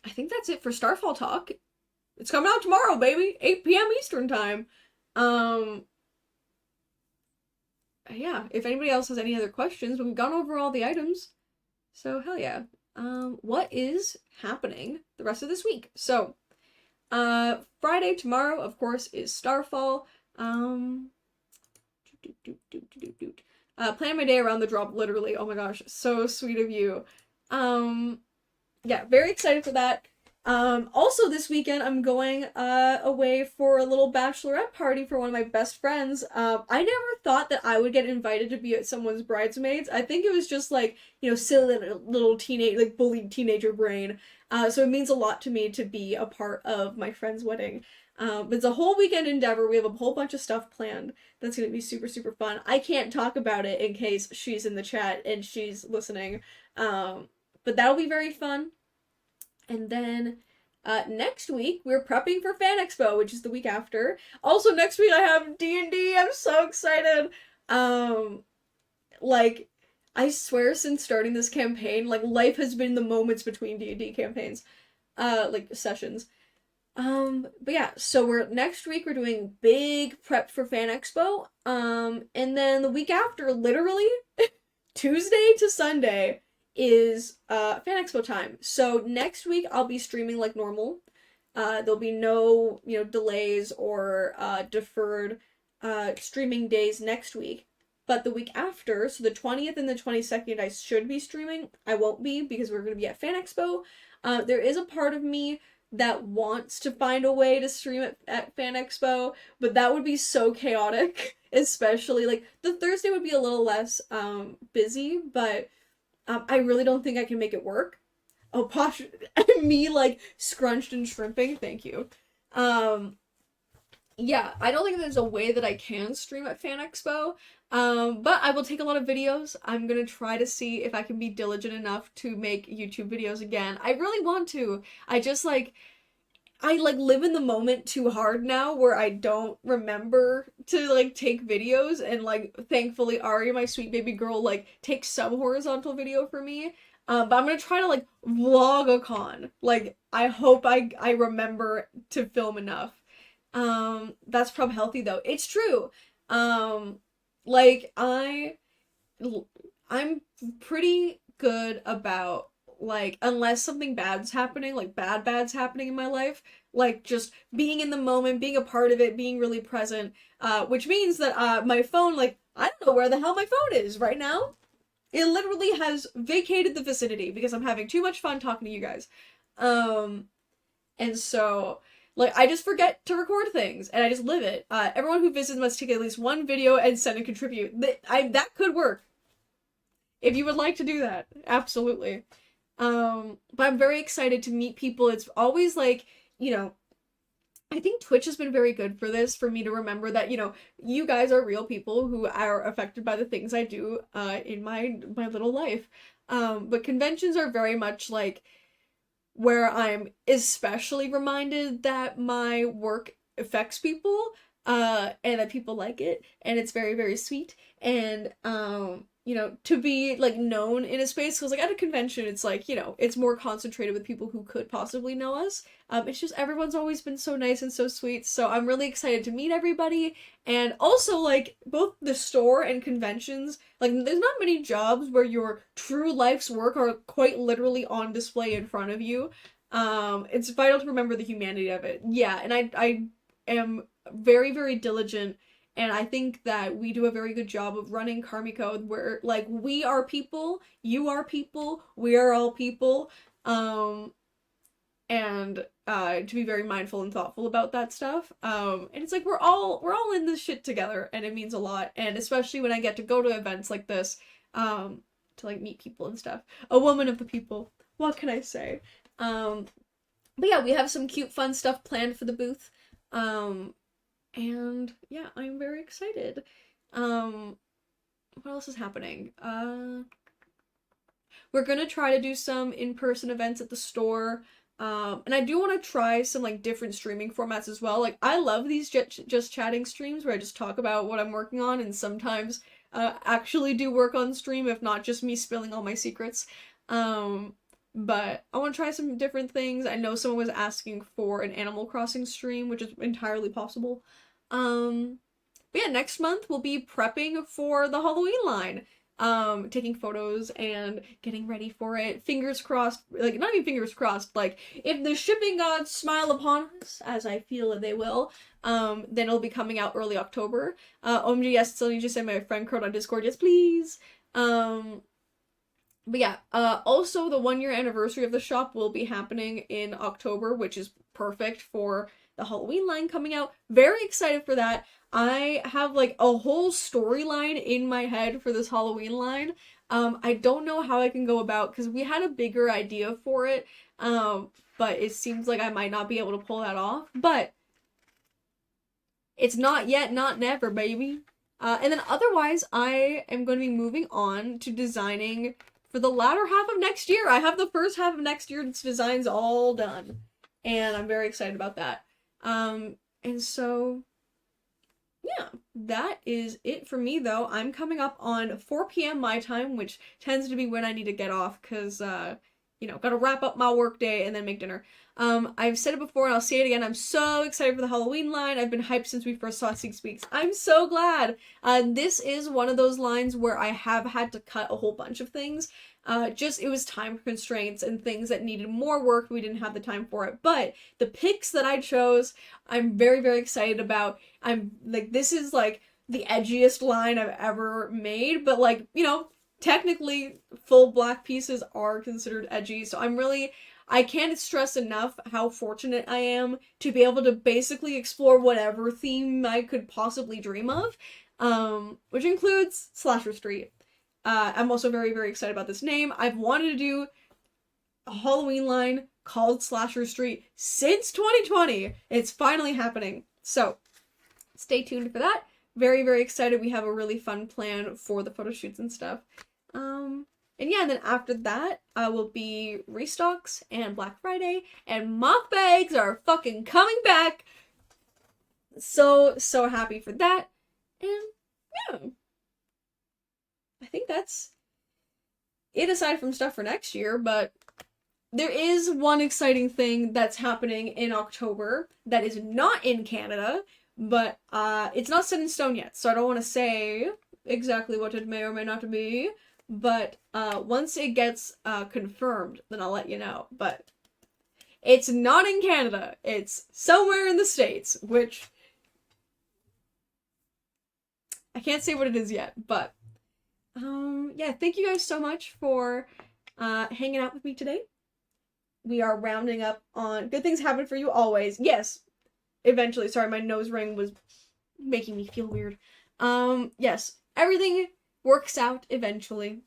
[SPEAKER 1] I think that's it for Starfall talk. It's coming out tomorrow, baby, 8 p.m. Eastern time. Um, yeah, if anybody else has any other questions, we've gone over all the items. So hell yeah. What is happening the rest of this week? So, Friday, tomorrow, of course, is Starfall. Um, plan my day around the drop, literally. Oh my gosh, so sweet of you. Yeah, very excited for that. Also this weekend I'm going away for a little bachelorette party for one of my best friends. I never thought that I would get invited to be at someone's bridesmaids. I think it was just like, silly little teenage, like bullied teenager brain. So it means a lot to me to be a part of my friend's wedding. It's a whole weekend endeavor. We have a whole bunch of stuff planned. That's gonna be super, super fun. I can't talk about it in case she's in the chat and she's listening. But that'll be very fun. And then next week we're prepping for Fan Expo, which is the week after. Also next week I have D&D. I'm so excited. Like, I swear since starting this campaign, like, life has been the moments between D&D campaigns, like sessions. But yeah, so next week we're doing big prep for Fan Expo. And then the week after, literally Tuesday to Sunday, is Fan Expo time. So next week I'll be streaming like normal. There'll be no, delays or deferred streaming days next week. But the week after, so the 20th and the 22nd, I should be streaming. I won't be because we're going to be at Fan Expo. There is a part of me that wants to find a way to stream at Fan Expo, but that would be so chaotic. Especially, like, the Thursday would be a little less busy, but I really don't think I can make it work. Oh, posh, me, like, scrunched and shrimping, thank you. Yeah, I don't think there's a way that I can stream at Fan Expo, but I will take a lot of videos. I'm gonna try to see if I can be diligent enough to make YouTube videos again. I really want to. I live in the moment too hard now where I don't remember to like take videos, and like thankfully Ari, my sweet baby girl, like takes some horizontal video for me. But I'm gonna try to like vlog a con. Like I hope I remember to film enough. That's prob healthy though. It's true. Um like I'm pretty good about, like, unless something bad's happening, like bad's happening in my life, like just being in the moment, being a part of it, being really present, which means that my phone, like, I don't know where the hell my phone is right now. It literally has vacated the vicinity because I'm having too much fun talking to you guys. Um and so, like, I just forget to record things and I just live it. Everyone who visits must take at least one video and send and contribute. That could work. If you would like to do that, absolutely. But I'm very excited to meet people. It's always like, I think Twitch has been very good for this, for me to remember that, you guys are real people who are affected by the things I do, in my little life. But conventions are very much like where I'm especially reminded that my work affects people, and that people like it, and it's very, very sweet. And, to be like known in a space, because like at a convention it's like, it's more concentrated with people who could possibly know us. It's just everyone's always been so nice and so sweet, so I'm really excited to meet everybody. And also, like, both the store and conventions, like, there's not many jobs where your true life's work are quite literally on display in front of you. It's vital to remember the humanity of it. Yeah, and I am very, very diligent, and I think that we do a very good job of running Karmiko, where, like, we are people, you are people, we are all people. And to be very mindful and thoughtful about that stuff. And it's like we're all in this shit together, and it means a lot. And especially when I get to go to events like this, to like meet people and stuff. A woman of the people. What can I say? But yeah, we have some cute, fun stuff planned for the booth. And yeah, I'm very excited. What else is happening? We're gonna try to do some in-person events at the store. And I do want to try some like different streaming formats as well. Like, I love these just chatting streams where I just talk about what I'm working on, and sometimes actually do work on stream, if not just me spilling all my secrets. But I want to try some different things. I know someone was asking for an Animal Crossing stream, which is entirely possible. But yeah, next month we'll be prepping for the Halloween line. Taking photos and getting ready for it. Fingers crossed, like, not even fingers crossed, like, if the shipping gods smile upon us, as I feel that they will, then it'll be coming out early October. OMG, yes, still need to send my friend code on Discord, yes please. But yeah, also the 1 year anniversary of the shop will be happening in October, which is perfect for the Halloween line coming out. Very excited for that. I have like a whole storyline in my head for this Halloween line. I don't know how I can go about, because we had a bigger idea for it, but it seems like I might not be able to pull that off. But it's not yet, not never, baby. And then otherwise, I am going to be moving on to designing for the latter half of next year. I have the first half of next year's designs all done, and I'm very excited about that. And so, yeah, that is it for me, though. I'm coming up on 4 p.m. my time, which tends to be when I need to get off, because, gotta wrap up my work day and then make dinner. I've said it before and I'll say it again. I'm so excited for the Halloween line. I've been hyped since we first saw 6 weeks. I'm so glad. This is one of those lines where I have had to cut a whole bunch of things. It was time constraints and things that needed more work. We didn't have the time for it. But the picks that I chose, I'm very, very excited about. I'm like, this is like the edgiest line I've ever made, but like, technically full black pieces are considered edgy. So I can't stress enough how fortunate I am to be able to basically explore whatever theme I could possibly dream of, which includes Slasher Street. I'm also very, very excited about this name. I've wanted to do a Halloween line called Slasher Street since 2020. It's finally happening. So, stay tuned for that. Very, very excited. We have a really fun plan for the photo shoots and stuff. And yeah, and then after that, will be restocks and Black Friday, and mock bags are fucking coming back. So happy for that. And yeah, I think that's it aside from stuff for next year, but there is one exciting thing that's happening in October that is not in Canada, but it's not set in stone yet, so I don't want to say exactly what it may or may not be. But once it gets confirmed, then I'll let you know. But it's not in Canada. It's somewhere in the States, which I can't say what it is yet. But yeah, thank you guys so much for hanging out with me today. We are rounding up on good things happen for you always. Yes, eventually. Sorry, my nose ring was making me feel weird. Yes, everything works out eventually.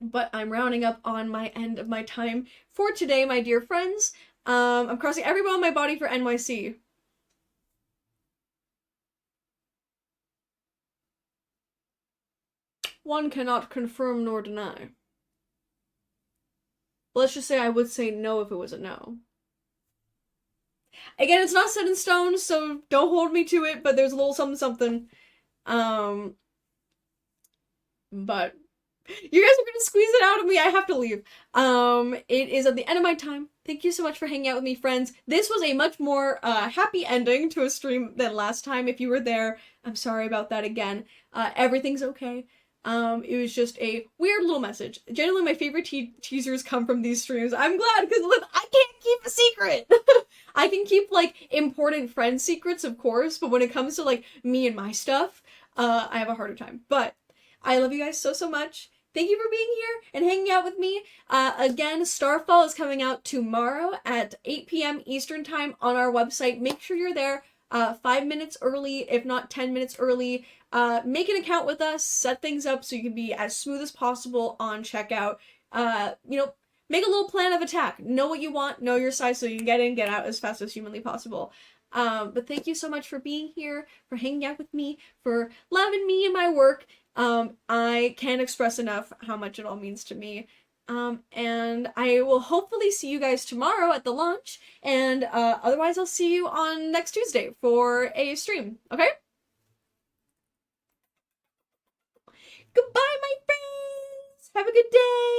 [SPEAKER 1] But I'm rounding up on my end of my time for today, my dear friends. I'm crossing every bone in my body for NYC. One cannot confirm nor deny. Let's just say I would say no if it was a no. Again, it's not set in stone, so don't hold me to it, but there's a little something something. but you guys are gonna squeeze it out of me. I have to leave. It is at the end of my time. Thank you so much for hanging out with me, friends. This was a much more happy ending to a stream than last time. If you were there, I'm sorry about that again. Everything's okay. It was just a weird little message. Generally, my favorite teasers come from these streams. I'm glad because I can't keep a secret. I can keep like important friend secrets, of course, but when it comes to like me and my stuff, I have a harder time. But I love you guys so, so much. Thank you for being here and hanging out with me. Again, Starfall is coming out tomorrow at 8 p.m. Eastern Time on our website. Make sure you're there 5 minutes early, if not 10 minutes early. Make an account with us, set things up so you can be as smooth as possible on checkout. Make a little plan of attack. Know what you want, know your size so you can get in, get out as fast as humanly possible. But thank you so much for being here, for hanging out with me, for loving me and my work. I can't express enough how much it all means to me. And I will hopefully see you guys tomorrow at the launch, and otherwise I'll see you on next Tuesday for a stream, okay? Goodbye, my friends! Have a good day!